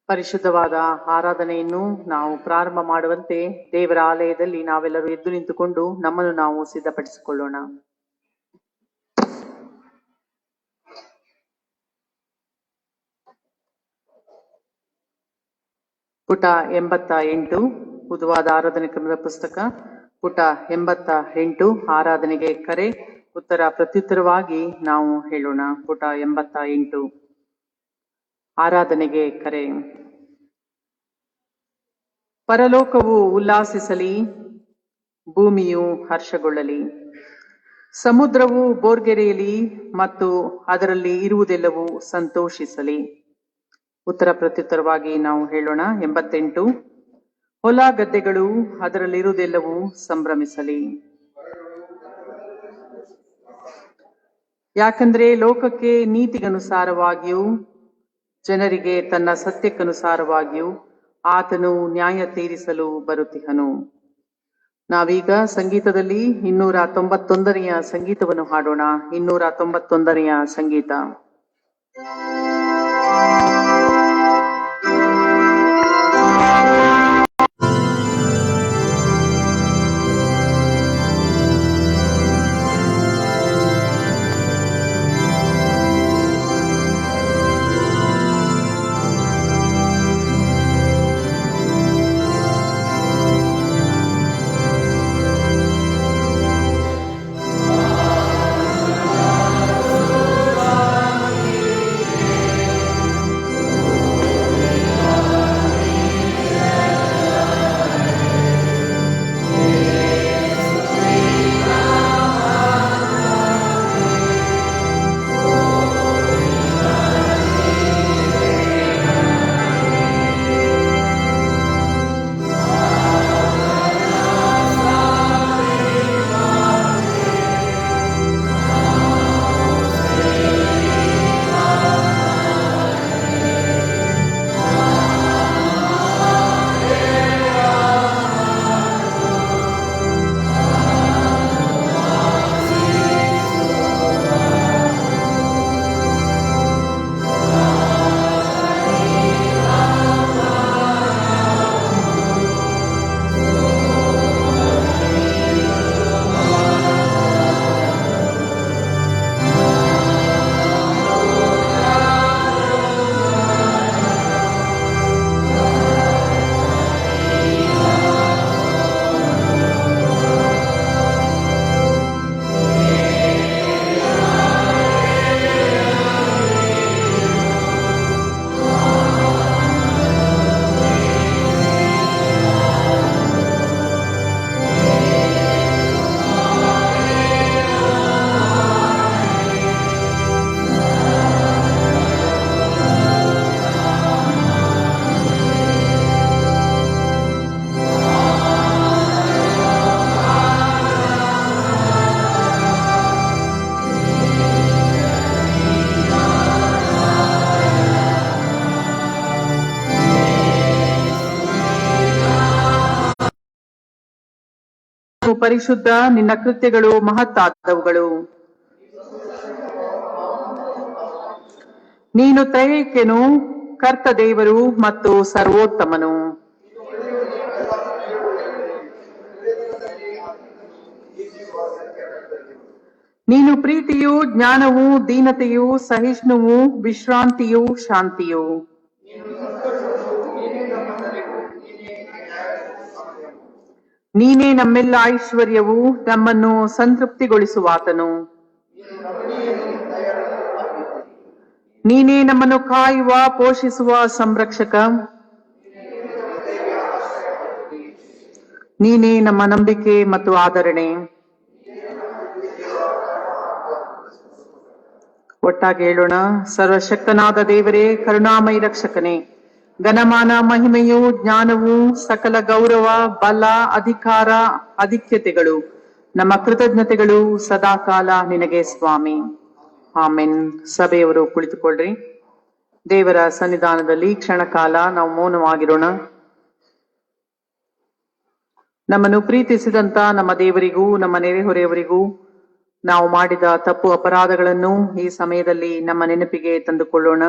ಪರಿಶುದ್ಧವಾದ ಆರಾಧನೆಯನ್ನು ನಾವು ಪ್ರಾರಂಭ ಮಾಡುವಂತೆ ದೇವರ ಆಲಯದಲ್ಲಿ ನಾವೆಲ್ಲರೂ ಎದ್ದು ನಿಂತುಕೊಂಡು ನಮ್ಮನ್ನು ನಾವು ಸಿದ್ಧಪಡಿಸಿಕೊಳ್ಳೋಣ. ಪುಟ 88 ಬುಧವಾದ ಆರಾಧನೆ ಕ್ರಮದ ಪುಸ್ತಕ, ಪುಟ 88 ಆರಾಧನೆಗೆ ಕರೆ, ಉತ್ತರ ಪ್ರತ್ಯುತ್ತರವಾಗಿ ನಾವು ಹೇಳೋಣ. ಪುಟ 88 ಆರಾಧನೆಗೆ ಕರೆ. ಪರಲೋಕವು ಉಲ್ಲಾಸಿಸಲಿ, ಭೂಮಿಯು ಹರ್ಷಗೊಳ್ಳಲಿ, ಸಮುದ್ರವು ಬೋರ್ಗೆರೆಯಲಿ ಮತ್ತು ಅದರಲ್ಲಿ ಇರುವುದೆಲ್ಲವೂ ಸಂತೋಷಿಸಲಿ. ಉತ್ತರ ಪ್ರತ್ಯುತ್ತರವಾಗಿ ನಾವು ಹೇಳೋಣ. 88 ಹೊಲ ಗದ್ದೆಗಳು ಅದರಲ್ಲಿರುವುದೆಲ್ಲವೂ ಸಂಭ್ರಮಿಸಲಿ. ಯಾಕಂದ್ರೆ ಲೋಕಕ್ಕೆ ನೀತಿಗನುಸಾರವಾಗಿಯೂ ಜನರಿಗೆ ತನ್ನ ಸತ್ಯಕ್ಕನುಸಾರವಾಗಿಯೂ ಆತನು ನ್ಯಾಯ ತೀರಿಸಲು ಬರುತ್ತಿಹನು. ನಾವೀಗ ಸಂಗೀತದಲ್ಲಿ 291ನೆಯ ಸಂಗೀತವನ್ನು ಹಾಡೋಣ. 291ನೆಯ ಸಂಗೀತ. ಪರಿಶುದ್ಧ, ನಿನ್ನ ಕೃತ್ಯಗಳು ಮಹತ್ತಾದವುಗಳು. ನೀನು ತ್ರೈಕ್ಯನು, ಕರ್ತ ದೇವರು ಮತ್ತು ಸರ್ವೋತ್ತಮನು. ನೀನು ಪ್ರೀತಿಯು, ಜ್ಞಾನವು, ದೀನತೆಯು, ಸಹಿಷ್ಣುವು, ವಿಶ್ರಾಂತಿಯು, ಶಾಂತಿಯು. ನೀನೇ ನಮ್ಮೆಲ್ಲ ಐಶ್ವರ್ಯವು, ನಮ್ಮನ್ನು ಸಂತೃಪ್ತಿಗೊಳಿಸುವಾತನು. ನೀನೇ ನಮ್ಮನ್ನು ಕಾಯುವ, ಪೋಷಿಸುವ ಸಂರಕ್ಷಕ. ನೀನೇ ನಮ್ಮ ನಂಬಿಕೆ ಮತ್ತು ಆದರಣೆ. ಒಟ್ಟಾಗಿ ಹೇಳೋಣ. ಸರ್ವಶಕ್ತನಾದ ದೇವರೇ, ಕರುಣಾಮಯಿ ರಕ್ಷಕನೇ, ಘನಮಾನ, ಮಹಿಮೆಯು, ಜ್ಞಾನವು, ಸಕಲ ಗೌರವ, ಬಲ, ಅಧಿಕಾರ, ಆಧಿಕ್ಯತೆಗಳು, ನಮ್ಮ ಕೃತಜ್ಞತೆಗಳು ಸದಾಕಾಲ ನಿನಗೆ ಸ್ವಾಮಿ. ಆಮೆನ್. ಸಭೆಯವರು ಕುಳಿತುಕೊಳ್ಳ್ರಿ. ದೇವರ ಸನ್ನಿಧಾನದಲ್ಲಿ ಕ್ಷಣಕಾಲ ನಾವು ಮೌನವಾಗಿರೋಣ. ನಮ್ಮನ್ನು ಪ್ರೀತಿಸಿದಂತ ನಮ್ಮ ದೇವರಿಗೂ ನಮ್ಮ ನೆರೆಹೊರೆಯವರಿಗೂ ನಾವು ಮಾಡಿದ ತಪ್ಪು ಅಪರಾಧಗಳನ್ನು ಈ ಸಮಯದಲ್ಲಿ ನಮ್ಮ ನೆನಪಿಗೆ ತಂದುಕೊಳ್ಳೋಣ.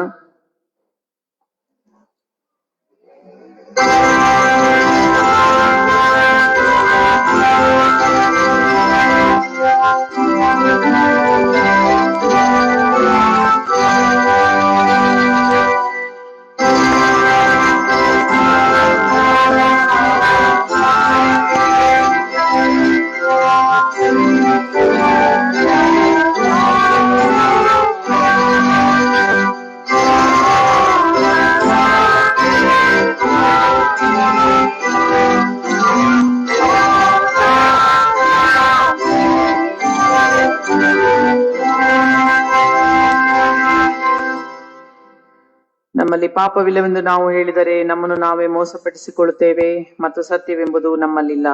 ನಮ್ಮಲ್ಲಿ ಪಾಪವಿಲ್ಲವೆಂದು ನಾವು ಹೇಳಿದರೆ ನಮ್ಮನ್ನು ನಾವೇ ಮೋಸಪಡಿಸಿಕೊಳ್ಳುತ್ತೇವೆ ಮತ್ತು ಸತ್ಯವೆಂಬುದು ನಮ್ಮಲ್ಲಿಲ್ಲ.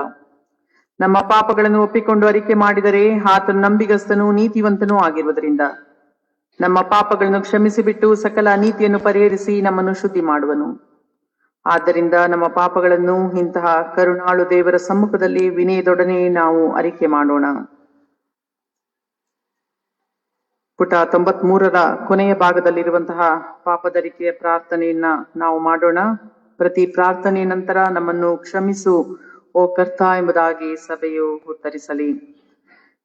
ನಮ್ಮ ಪಾಪಗಳನ್ನು ಒಪ್ಪಿಕೊಂಡು ಅರಿಕೆ ಮಾಡಿದರೆ ಆತನು ನಂಬಿಗಸ್ತನೂ ನೀತಿವಂತನೂ ಆಗಿರುವುದರಿಂದ ನಮ್ಮ ಪಾಪಗಳನ್ನು ಕ್ಷಮಿಸಿಬಿಟ್ಟು ಸಕಲ ಅನೀತಿಯನ್ನು ಪರಿಹರಿಸಿ ನಮ್ಮನ್ನು ಶುದ್ಧಿ ಮಾಡುವನು. ಆದ್ದರಿಂದ ನಮ್ಮ ಪಾಪಗಳನ್ನು ಇಂತಹ ಕರುಣಾಳು ದೇವರ ಸಮ್ಮುಖದಲ್ಲಿ ವಿನಯದೊಡನೆ ನಾವು ಅರಿಕೆ ಮಾಡೋಣ. ಪುಟ 93ರ ಕೊನೆಯ ಭಾಗದಲ್ಲಿರುವಂತಹ ಪಾಪದರಿಕೆಯ ಪ್ರಾರ್ಥನೆಯನ್ನ ನಾವು ಮಾಡೋಣ. ಪ್ರತಿ ಪ್ರಾರ್ಥನೆಯ ನಂತರ ನಮ್ಮನ್ನು ಕ್ಷಮಿಸು ಓ ಕರ್ತ ಎಂಬುದಾಗಿ ಸಭೆಯು ಉತ್ತರಿಸಲಿ.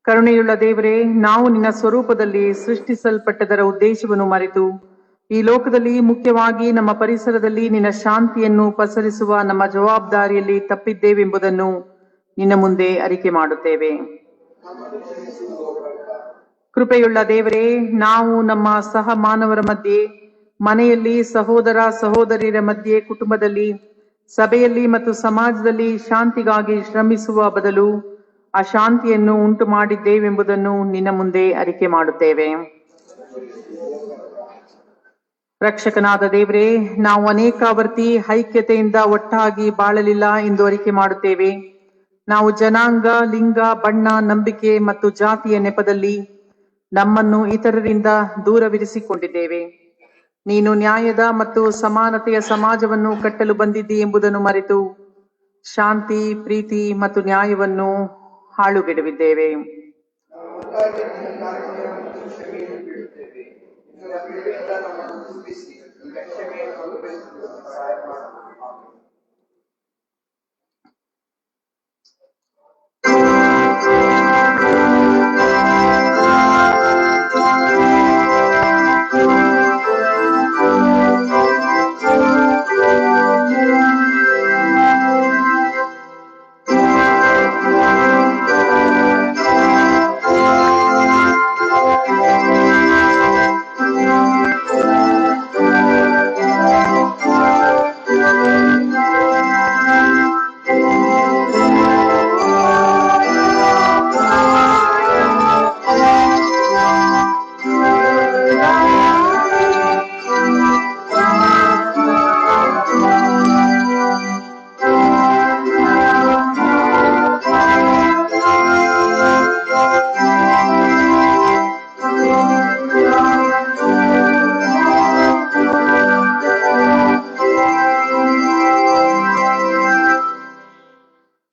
ಕರುಣೆಯುಳ್ಳ ದೇವರೇ, ನಾವು ನಿನ್ನ ಸ್ವರೂಪದಲ್ಲಿ ಸೃಷ್ಟಿಸಲ್ಪಟ್ಟದರ ಉದ್ದೇಶವನ್ನು ಮರೆತು ಈ ಲೋಕದಲ್ಲಿ, ಮುಖ್ಯವಾಗಿ ನಮ್ಮ ಪರಿಸರದಲ್ಲಿ ನಿನ್ನ ಶಾಂತಿಯನ್ನು ಪಸರಿಸುವ ನಮ್ಮ ಜವಾಬ್ದಾರಿಯಲ್ಲಿ ತಪ್ಪಿದ್ದೇವೆಂಬುದನ್ನು ನಿನ್ನ ಮುಂದೆ ಅರಿಕೆ ಮಾಡುತ್ತೇವೆ. ಕೃಪೆಯುಳ್ಳ ದೇವರೇ, ನಾವು ನಮ್ಮ ಸಹ ಮಾನವರ ಮಧ್ಯೆ, ಮನೆಯಲ್ಲಿ, ಸಹೋದರ ಸಹೋದರಿಯರ ಮಧ್ಯೆ, ಕುಟುಂಬದಲ್ಲಿ, ಸಭೆಯಲ್ಲಿ ಮತ್ತು ಸಮಾಜದಲ್ಲಿ ಶಾಂತಿಗಾಗಿ ಶ್ರಮಿಸುವ ಬದಲು ಅಶಾಂತಿಯನ್ನು ಉಂಟು ಮಾಡಿದ್ದೇವೆಂಬುದನ್ನು ನಿನ್ನ ಮುಂದೆ ಅರಿಕೆ ಮಾಡುತ್ತೇವೆ. ರಕ್ಷಕನಾದ ದೇವರೇ, ನಾವು ಅನೇಕಾವರ್ತಿ ಐಕ್ಯತೆಯಿಂದ ಒಟ್ಟಾಗಿ ಬಾಳಲಿಲ್ಲ ಎಂದು ಅರಿಕೆ ಮಾಡುತ್ತೇವೆ. ನಾವು ಜನಾಂಗ, ಲಿಂಗ, ಬಣ್ಣ, ನಂಬಿಕೆ ಮತ್ತು ಜಾತಿಯ ನೆಪದಲ್ಲಿ ನಮ್ಮನ್ನು ಇತರರಿಂದ ದೂರವಿರಿಸಿಕೊಂಡಿದ್ದೇವೆ. ನೀನು ನ್ಯಾಯದ ಮತ್ತು ಸಮಾನತೆಯ ಸಮಾಜವನ್ನು ಕಟ್ಟಲು ಬಂದಿದ್ದಿ ಎಂಬುದನ್ನು ಮರೆತು ಶಾಂತಿ, ಪ್ರೀತಿ ಮತ್ತು ನ್ಯಾಯವನ್ನು ಹಾಳುಗೆಡವಿದ್ದೇವೆ.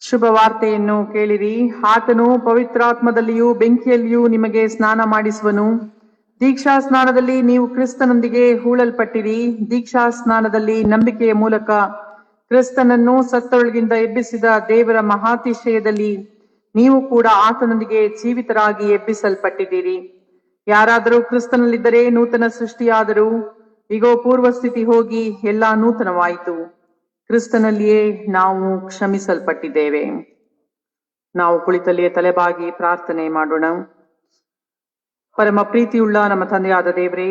ಶುಭ ವಾರ್ತೆಯನ್ನು ಕೇಳಿರಿ. ಆತನು ಪವಿತ್ರಾತ್ಮದಲ್ಲಿಯೂ ಬೆಂಕಿಯಲ್ಲಿಯೂ ನಿಮಗೆ ಸ್ನಾನ ಮಾಡಿಸುವನು. ದೀಕ್ಷಾ ಸ್ನಾನದಲ್ಲಿ ನೀವು ಕ್ರಿಸ್ತನೊಂದಿಗೆ ಹೂಳಲ್ಪಟ್ಟಿರಿ. ದೀಕ್ಷಾ ಸ್ನಾನದಲ್ಲಿ ನಂಬಿಕೆಯ ಮೂಲಕ ಕ್ರಿಸ್ತನನ್ನು ಸತ್ತೊಳಗಿಂದ ಎಬ್ಬಿಸಿದ ದೇವರ ಮಹಾತಿಶಯದಲ್ಲಿ ನೀವು ಕೂಡ ಆತನೊಂದಿಗೆ ಜೀವಿತರಾಗಿ ಎಬ್ಬಿಸಲ್ಪಟ್ಟಿದ್ದೀರಿ. ಯಾರಾದರೂ ಕ್ರಿಸ್ತನಲ್ಲಿದ್ದರೆ ನೂತನ ಸೃಷ್ಟಿಯಾದರೂ, ಇಗೋ ಪೂರ್ವ ಸ್ಥಿತಿ ಹೋಗಿ ಎಲ್ಲಾ ನೂತನವಾಯಿತು. ಕ್ರಿಸ್ತನಲ್ಲಿಯೇ ನಾವು ಕ್ಷಮಿಸಲ್ಪಟ್ಟಿದ್ದೇವೆ. ನಾವು ಕುಳಿತಲ್ಲಿಯೇ ತಲೆಬಾಗಿ ಪ್ರಾರ್ಥನೆ ಮಾಡೋಣ. ಪರಮ ಪ್ರೀತಿಯುಳ್ಳ ನಮ್ಮ ತಂದೆಯಾದ ದೇವರೇ,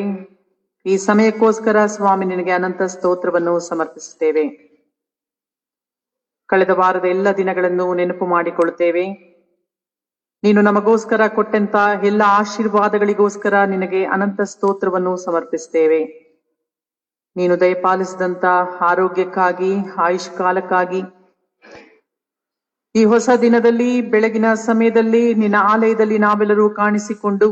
ಈ ಸಮಯಕ್ಕೋಸ್ಕರ ಸ್ವಾಮಿ ನಿನಗೆ ಅನಂತ ಸ್ತೋತ್ರವನ್ನು ಸಮರ್ಪಿಸುತ್ತೇವೆ. ಕಳೆದ ವಾರದ ಎಲ್ಲ ದಿನಗಳನ್ನು ನೆನಪು ಮಾಡಿಕೊಳ್ಳುತ್ತೇವೆ. ನೀನು ನಮಗೋಸ್ಕರ ಕೊಟ್ಟಂತ ಎಲ್ಲ ಆಶೀರ್ವಾದಗಳಿಗೋಸ್ಕರ ನಿನಗೆ ಅನಂತ ಸ್ತೋತ್ರವನ್ನು ಸಮರ್ಪಿಸುತ್ತೇವೆ. ನೀನು ದಯಪಾಲಿಸಿದಂತ ಆರೋಗ್ಯಕ್ಕಾಗಿ, ಆಯುಷ್ಕಾಲಕ್ಕಾಗಿ, ಈ ಹೊಸ ದಿನದಲ್ಲಿ ಬೆಳಗಿನ ಸಮಯದಲ್ಲಿ ನಿನ್ನ ಆಲಯದಲ್ಲಿ ನಾವೆಲ್ಲರೂ ಕಾಣಿಸಿಕೊಂಡು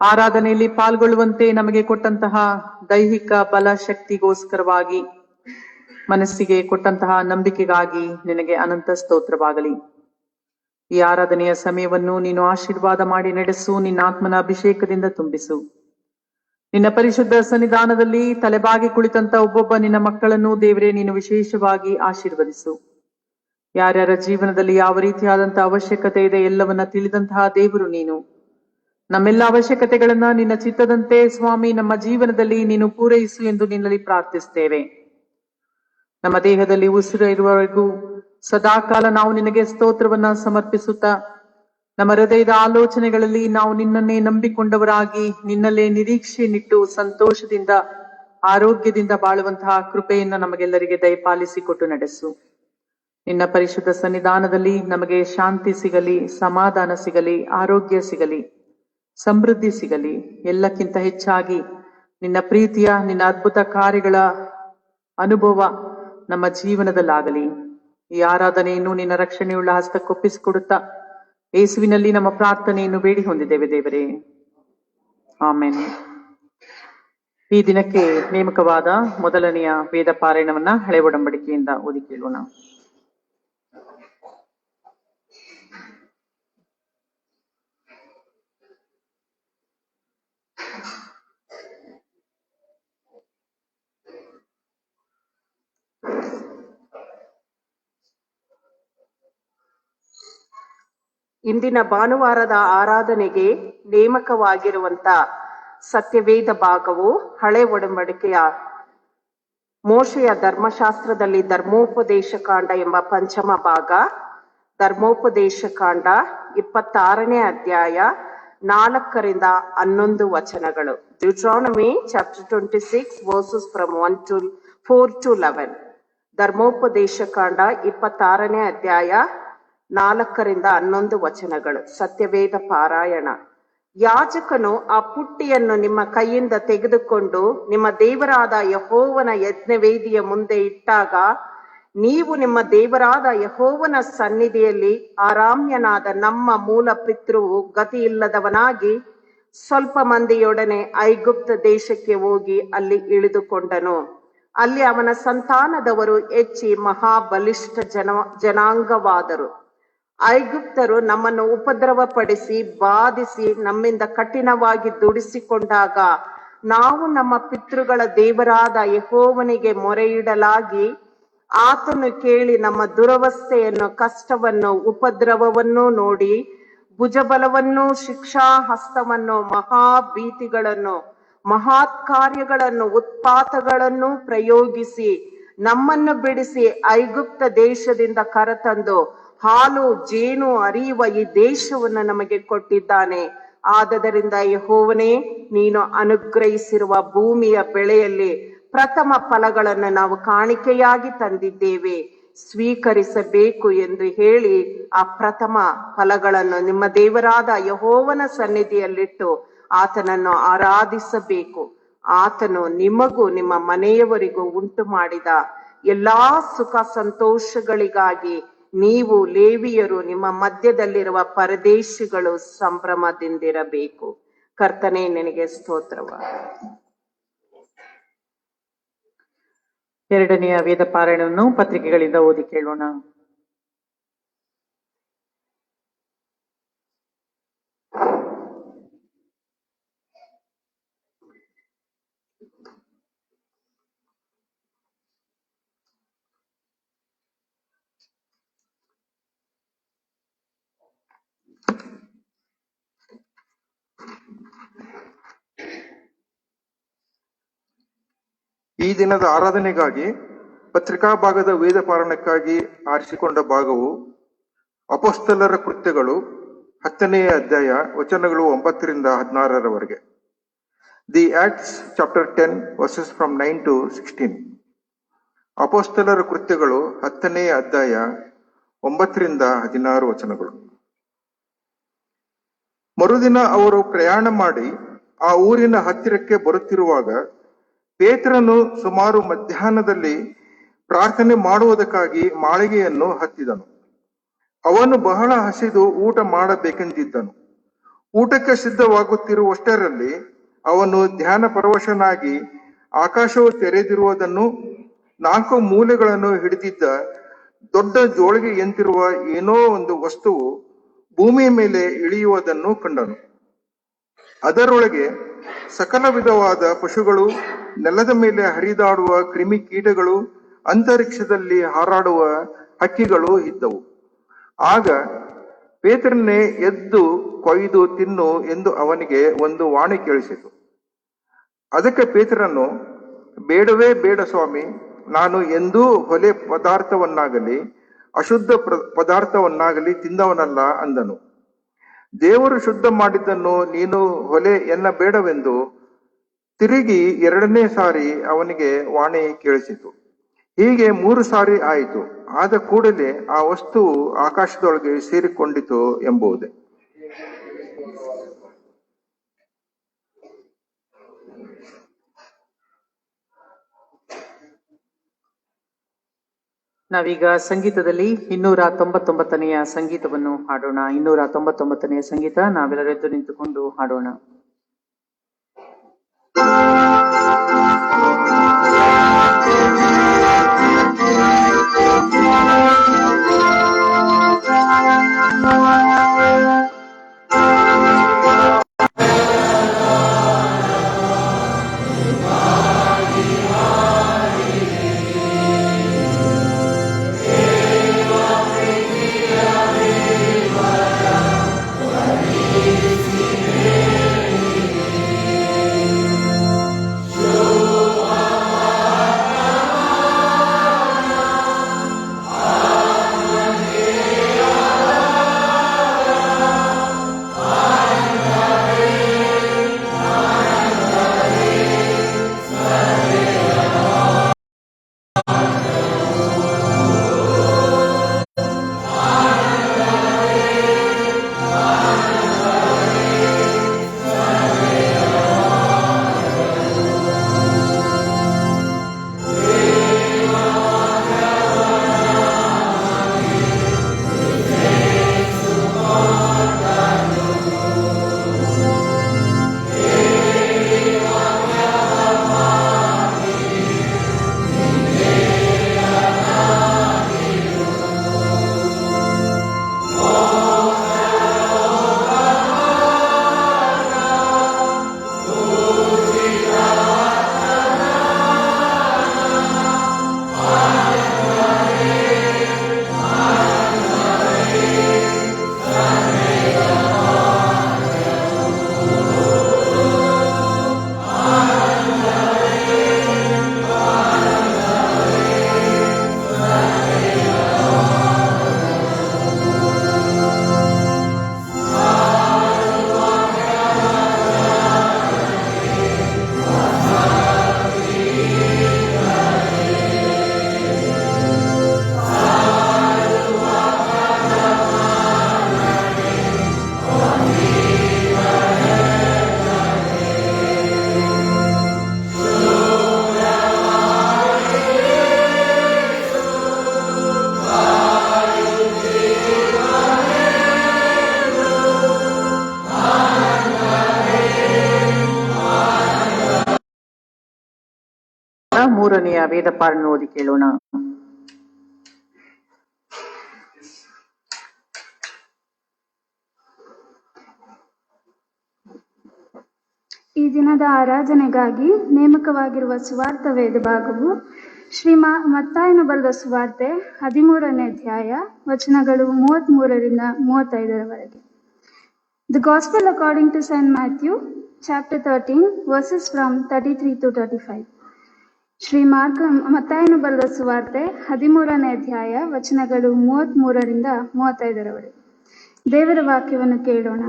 ಆರಾಧನೆಯಲ್ಲಿ ಪಾಲ್ಗೊಳ್ಳುವಂತೆ ನಮಗೆ ಕೊಟ್ಟಂತಹ ದೈಹಿಕ ಬಲ ಶಕ್ತಿಗೋಸ್ಕರವಾಗಿ, ಮನಸ್ಸಿಗೆ ಕೊಟ್ಟಂತಹ ನಂಬಿಕೆಗಾಗಿ ನಿನಗೆ ಅನಂತ ಸ್ತೋತ್ರವಾಗಲಿ. ಈ ಆರಾಧನೆಯ ಸಮಯವನ್ನು ನೀನು ಆಶೀರ್ವಾದ ಮಾಡಿ ನಡೆಸು. ನಿನ್ನ ಆತ್ಮನ ಅಭಿಷೇಕದಿಂದ ತುಂಬಿಸು. ನಿನ್ನ ಪರಿಶುದ್ಧ ಸನ್ನಿಧಾನದಲ್ಲಿ ತಲೆಬಾಗಿ ಕುಳಿತಂತ ಒಬ್ಬೊಬ್ಬ ನಿನ್ನ ಮಕ್ಕಳನ್ನು ದೇವರೇ ನೀನು ವಿಶೇಷವಾಗಿ ಆಶೀರ್ವದಿಸು. ಯಾರ್ಯಾರ ಜೀವನದಲ್ಲಿ ಯಾವ ರೀತಿಯಾದಂತಹ ಅವಶ್ಯಕತೆ ಇದೆ ಎಲ್ಲವನ್ನ ತಿಳಿದಂತಹ ದೇವರು ನೀನು. ನಮ್ಮೆಲ್ಲ ಅವಶ್ಯಕತೆಗಳನ್ನ ನಿನ್ನ ಚಿತ್ತದಂತೆ ಸ್ವಾಮಿ ನಮ್ಮ ಜೀವನದಲ್ಲಿ ನೀನು ಪೂರೈಸು ಎಂದು ನಿನ್ನಲ್ಲಿ ಪ್ರಾರ್ಥಿಸ್ತೇವೆ. ನಮ್ಮ ದೇಹದಲ್ಲಿ ಉಸಿರು ಇರುವವರೆಗೂ ಸದಾಕಾಲ ನಾವು ನಿನಗೆ ಸ್ತೋತ್ರವನ್ನ ಸಮರ್ಪಿಸುತ್ತಾ, ನಮ್ಮ ಹೃದಯದ ಆಲೋಚನೆಗಳಲ್ಲಿ ನಾವು ನಿನ್ನನ್ನೇ ನಂಬಿಕೊಂಡವರಾಗಿ ನಿನ್ನಲ್ಲೇ ನಿರೀಕ್ಷೆಯನ್ನಿಟ್ಟು ಸಂತೋಷದಿಂದ ಆರೋಗ್ಯದಿಂದ ಬಾಳುವಂತಹ ಕೃಪೆಯನ್ನು ನಮಗೆಲ್ಲರಿಗೆ ದಯಪಾಲಿಸಿಕೊಟ್ಟು ನಡೆಸು. ನಿನ್ನ ಪರಿಶುದ್ಧ ಸನ್ನಿಧಾನದಲ್ಲಿ ನಮಗೆ ಶಾಂತಿ ಸಿಗಲಿ, ಸಮಾಧಾನ ಸಿಗಲಿ, ಆರೋಗ್ಯ ಸಿಗಲಿ, ಸಮೃದ್ಧಿ ಸಿಗಲಿ. ಎಲ್ಲಕ್ಕಿಂತ ಹೆಚ್ಚಾಗಿ ನಿನ್ನ ಪ್ರೀತಿಯ ನಿನ್ನ ಅದ್ಭುತ ಕಾರ್ಯಗಳ ಅನುಭವ ನಮ್ಮ ಜೀವನದಲ್ಲಾಗಲಿ. ಈ ಆರಾಧನೆಯನ್ನು ನಿನ್ನ ರಕ್ಷಣೆಯುಳ್ಳ ಹಸ್ತಕ್ಕೊಪ್ಪಿಸಿಕೊಡುತ್ತಾ ಯೇಸುವಿನಲ್ಲಿ ನಮ್ಮ ಪ್ರಾರ್ಥನೆಯನ್ನು ಬೇಡಿ ಹೊಂದಿದ್ದೇವೆ ದೇವರೇ, ಆಮೆನ್. ಈ ದಿನಕ್ಕೆ ನೇಮಕವಾದ ಮೊದಲನೆಯ ವೇದ ಪಾರಾಯಣವನ್ನ ಹಳೆ ಒಡಂಬಡಿಕೆಯಿಂದ ಓದಿ ಕೇಳೋಣ. ಇಂದಿನ ಭಾನುವಾರದ ಆರಾಧನೆಗೆ ನೇಮಕವಾಗಿರುವಂತ ಸತ್ಯವೇದ ಭಾಗವು ಹಳೆ ಒಡಂಬಡಿಕೆಯ ಮೋಶೆಯ ಧರ್ಮಶಾಸ್ತ್ರದಲ್ಲಿ ಧರ್ಮೋಪದೇಶ ಕಾಂಡ ಎಂಬ ಪಂಚಮ ಭಾಗ, ಧರ್ಮೋಪದೇಶ ಕಾಂಡ 26ನೇ ಅಧ್ಯಾಯ 4ರಿಂದ 11 ವಚನಗಳು. Deuteronomy chapter 26 versus from 4 to 11. ಧರ್ಮೋಪದೇಶ ಕಾಂಡ 26ನೇ ಅಧ್ಯಾಯ 4ರಿಂದ 11 ವಚನಗಳು. ಸತ್ಯವೇದ ಪಾರಾಯಣ. ಯಾಜಕನು ಆ ಪುಟ್ಟಿಯನ್ನು ನಿಮ್ಮ ಕೈಯಿಂದ ತೆಗೆದುಕೊಂಡು ನಿಮ್ಮ ದೇವರಾದ ಯೆಹೋವನ ಯಜ್ಞವೇದಿಯ ಮುಂದೆ ಇಟ್ಟಾಗ, ನೀವು ನಿಮ್ಮ ದೇವರಾದ ಯೆಹೋವನ ಸನ್ನಿಧಿಯಲ್ಲಿ ಆರಾಮ್ಯನಾದ ನಮ್ಮ ಮೂಲ ಪಿತೃವು ಗತಿಯಿಲ್ಲದವನಾಗಿ ಸ್ವಲ್ಪ ಮಂದಿಯೊಡನೆ ಐಗುಪ್ತ ದೇಶಕ್ಕೆ ಹೋಗಿ ಅಲ್ಲಿ ಇಳಿದುಕೊಂಡನು. ಅಲ್ಲಿ ಅವನ ಸಂತಾನದವರು ಹೆಚ್ಚಿ ಮಹಾಬಲಿಷ್ಠ ಜನಾಂಗವಾದರು. ಐಗುಪ್ತರು ನಮ್ಮನ್ನು ಉಪದ್ರವಪಡಿಸಿ ಬಾಧಿಸಿ ನಮ್ಮಿಂದ ಕಠಿಣವಾಗಿ ದುಡಿಸಿಕೊಂಡಾಗ, ನಾವು ನಮ್ಮ ಪಿತೃಗಳ ದೇವರಾದ ಯೆಹೋವನಿಗೆ ಮೊರೆಯಿಡಲಾಗಿ, ಆತನು ಕೇಳಿ ನಮ್ಮ ದುರವಸ್ಥೆಯನ್ನು, ಕಷ್ಟವನ್ನು, ಉಪದ್ರವವನ್ನು ನೋಡಿ, ಭುಜಬಲವನ್ನು, ಶಿಕ್ಷಾಹಸ್ತವನ್ನು, ಮಹಾಭೀತಿಗಳನ್ನು, ಮಹತ್ ಕಾರ್ಯಗಳನ್ನು, ಉತ್ಪಾತಗಳನ್ನು ಪ್ರಯೋಗಿಸಿ ನಮ್ಮನ್ನು ಬಿಡಿಸಿ ಐಗುಪ್ತ ದೇಶದಿಂದ ಕರೆತಂದು ಹಾಲು ಜೇನು ಹರಿಯುವ ಈ ದೇಶವನ್ನು ನಮಗೆ ಕೊಟ್ಟಿದ್ದಾನೆ. ಆದದರಿಂದ ಯೆಹೋವನೇ, ನೀನು ಅನುಗ್ರಹಿಸಿರುವ ಭೂಮಿಯ ಬೆಳೆಯಲ್ಲಿ ಪ್ರಥಮ ಫಲಗಳನ್ನು ನಾವು ಕಾಣಿಕೆಯಾಗಿ ತಂದಿದ್ದೇವೆ, ಸ್ವೀಕರಿಸಬೇಕು ಎಂದು ಹೇಳಿ ಆ ಪ್ರಥಮ ಫಲಗಳನ್ನು ನಿಮ್ಮ ದೇವರಾದ ಯೆಹೋವನ ಸನ್ನಿಧಿಯಲ್ಲಿಟ್ಟು ಆತನನ್ನು ಆರಾಧಿಸಬೇಕು. ಆತನು ನಿಮಗೂ ನಿಮ್ಮ ಮನೆಯವರಿಗೂ ಉಂಟು ಮಾಡಿದ ಎಲ್ಲಾ ಸುಖ ಸಂತೋಷಗಳಿಗಾಗಿ ನೀವು ಲೇವಿಯರು ನಿಮ್ಮ ಮಧ್ಯದಲ್ಲಿರುವ ಪರದೇಶಿಗಳು ಸಂಭ್ರಮದಿಂದಿರಬೇಕು. ಕರ್ತನೇ, ನಿನಗೆ ಸ್ತೋತ್ರವಾಗಲಿ. ಎರಡನೆಯ ವೇದ ಪಾರಾಯಣವನ್ನು ಪತ್ರಿಕೆಗಳಿಂದ ಓದಿ ಕೇಳೋಣ. ಈ ದಿನದ ಆರಾಧನೆಗಾಗಿ ಪತ್ರಿಕಾ ಭಾಗದ ವೇದ ಪಾರಾಯಣಕ್ಕಾಗಿ ಆರಿಸಿಕೊಂಡ ಭಾಗವು ಅಪೊಸ್ತಲರ ಕೃತ್ಯಗಳು 10ನೇ ಅಧ್ಯಾಯ ವಚನಗಳು 9ರಿಂದ 16ರವರೆಗೆ. The Acts chapter 10 verses from 9 to 16. ಅಪೊಸ್ತಲರ ಕೃತ್ಯಗಳು 10ನೇ ಅಧ್ಯಾಯ 9ರಿಂದ 16 ವಚನಗಳು. ಮರುದಿನ ಅವರು ಪ್ರಯಾಣ ಮಾಡಿ ಆ ಊರಿನ ಹತ್ತಿರಕ್ಕೆ ಬರುತ್ತಿರುವಾಗ, ಪೇತ್ರನು ಸುಮಾರು ಮಧ್ಯಾಹ್ನದಲ್ಲಿ ಪ್ರಾರ್ಥನೆ ಮಾಡುವುದಕ್ಕಾಗಿ ಮಾಳಿಗೆಯನ್ನು ಹತ್ತಿದನು. ಅವನು ಬಹಳ ಹಸಿದು ಊಟ ಮಾಡಬೇಕೆಂದಿದ್ದನು. ಊಟಕ್ಕೆ ಸಿದ್ಧವಾಗುತ್ತಿರುವಷ್ಟರಲ್ಲಿ ಅವನು ಧ್ಯಾನ ಪರವಶನಾಗಿ ಆಕಾಶವು ತೆರೆದಿರುವುದನ್ನು, 4 ಮೂಲೆಗಳನ್ನು ಹಿಡಿದಿದ್ದ ದೊಡ್ಡ ಜೋಳಿಗೆಯಂತಿರುವ ಏನೋ ಒಂದು ವಸ್ತುವು ಭೂಮಿಯ ಮೇಲೆ ಇಳಿಯುವುದನ್ನು ಕಂಡನು. ಅದರೊಳಗೆ ಸಕಲ ವಿಧವಾದ ಪಶುಗಳು, ನೆಲದ ಮೇಲೆ ಹರಿದಾಡುವ ಕ್ರಿಮಿಕೀಟಗಳು, ಅಂತರಿಕ್ಷದಲ್ಲಿ ಹಾರಾಡುವ ಹಕ್ಕಿಗಳು ಇದ್ದವು. ಆಗ ಪೇತ್ರನೇ, ಎದ್ದು ಕೊಯ್ದು ತಿನ್ನು ಎಂದು ಅವನಿಗೆ ಒಂದು ವಾಣಿ ಕೇಳಿಸಿತು. ಅದಕ್ಕೆ ಪೇತ್ರನು, ಬೇಡವೇ ಬೇಡ ಸ್ವಾಮಿ, ನಾನು ಎಂದೂ ಹೊಲೆ ಪದಾರ್ಥವನ್ನಾಗಲಿ ಅಶುದ್ಧ ಪದಾರ್ಥವನ್ನಾಗಲಿ ತಿಂದವನಲ್ಲ ಅಂದನು. ದೇವರು ಶುದ್ಧ ಮಾಡಿದ್ದನ್ನು ನೀನು ಹೊಲೆ ಎನ್ನಬೇಡವೆಂದು ತಿರುಗಿ 2ನೇ ಸಾರಿ ಅವನಿಗೆ ವಾಣಿ ಕೇಳಿಸಿತು. ಹೀಗೆ 3 ಸಾರಿ ಆಯಿತು. ಆದ ಕೂಡಲೇ ಆ ವಸ್ತುವು ಆಕಾಶದೊಳಗೆ ಸೇರಿಕೊಂಡಿತು ಎಂಬುದೇ. ನಾವೀಗ ಸಂಗೀತದಲ್ಲಿ 299ನೆಯ ಸಂಗೀತವನ್ನು ಹಾಡೋಣ. 299ನೆಯ ಸಂಗೀತ, ನಾವೆಲ್ಲರೂ ಎದ್ದು ನಿಂತುಕೊಂಡು ಹಾಡೋಣ. ಮೂರನೆಯ ವೇದ ಪಾಠವನ್ನು ಓದಿ ಕೇಳೋಣ. ಈ ದಿನದ ಆರಾಧನೆಗಾಗಿ ನೇಮಕವಾಗಿರುವ ಸುವಾರ್ಥ ವೇದ ಭಾಗವು ಮತ್ತಾಯನು ಬರೆದ ಸುವಾರ್ತೆ 13ನೇ ಅಧ್ಯಾಯ ವಚನಗಳು 33ರಿಂದ 35ರವರೆಗೆ. The Gospel according to Saint Matthew, chapter 13, verses from 33 to 35. ಮತ್ತಾಯನು ಬರೆದ ಸುವಾರ್ತೆ 13ನೇ ಅಧ್ಯಾಯ ವಚನಗಳು 33ರಿಂದ 35ರವರೆಗೆ. ದೇವರ ವಾಕ್ಯವನ್ನು ಕೇಳೋಣ.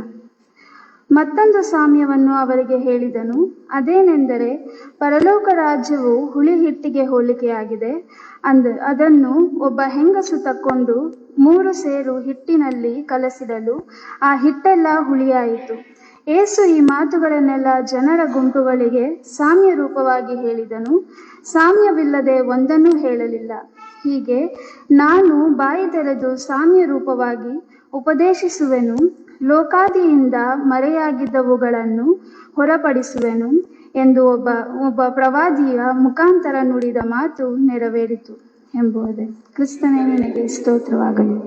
ಮತ್ತೊಂದು ಸಾಮ್ಯವನ್ನು ಅವರಿಗೆ ಹೇಳಿದನು. ಅದೇನೆಂದರೆ, ಪರಲೋಕ ರಾಜ್ಯವು ಹುಳಿ ಹಿಟ್ಟಿಗೆ ಹೋಲಿಕೆಯಾಗಿದೆ. ಅದನ್ನು ಒಬ್ಬ ಹೆಂಗಸು ತಕ್ಕೊಂಡು 3 ಸೇರು ಹಿಟ್ಟಿನಲ್ಲಿ ಕಲಸಿಡಲು ಆ ಹಿಟ್ಟೆಲ್ಲ ಹುಳಿಯಾಯಿತು. ಯೇಸು ಈ ಮಾತುಗಳನ್ನೆಲ್ಲ ಜನರ ಗುಂಪುಗಳಿಗೆ ಸಾಮ್ಯ ರೂಪವಾಗಿ ಹೇಳಿದನು. ಸಾಮ್ಯವಿಲ್ಲದೆ ಒಂದನ್ನೂ ಹೇಳಲಿಲ್ಲ. ಹೀಗೆ ನಾನು ಬಾಯಿ ತೆರೆದು ಸಾಮ್ಯ ರೂಪವಾಗಿ ಉಪದೇಶಿಸುವೆನು, ಲೋಕಾದಿಯಿಂದ ಮರೆಯಾಗಿದ್ದವುಗಳನ್ನು ಹೊರಪಡಿಸುವೆನು ಎಂದು ಒಬ್ಬ ಪ್ರವಾದಿಯ ಮುಖಾಂತರ ನುಡಿದ ಮಾತು ನೆರವೇರಿತು ಎಂಬುದೇ. ಕ್ರಿಸ್ತನೇ ನಿನಗೆ ಸ್ತೋತ್ರವಾಗಲಿ.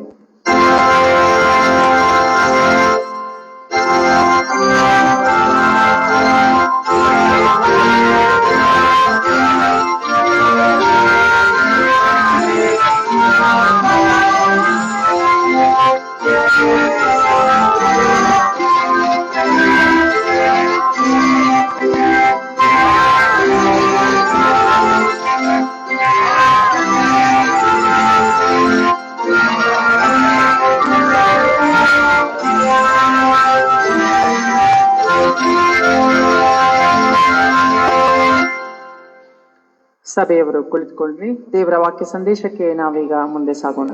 ಸಭೆಯವರು ಕುಳಿತುಕೊಳ್ಳ್ರಿ. ದೇವರ ವಾಕ್ಯ ಸಂದೇಶಕ್ಕೆ ನಾವೀಗ ಮುಂದೆ ಸಾಗೋಣ.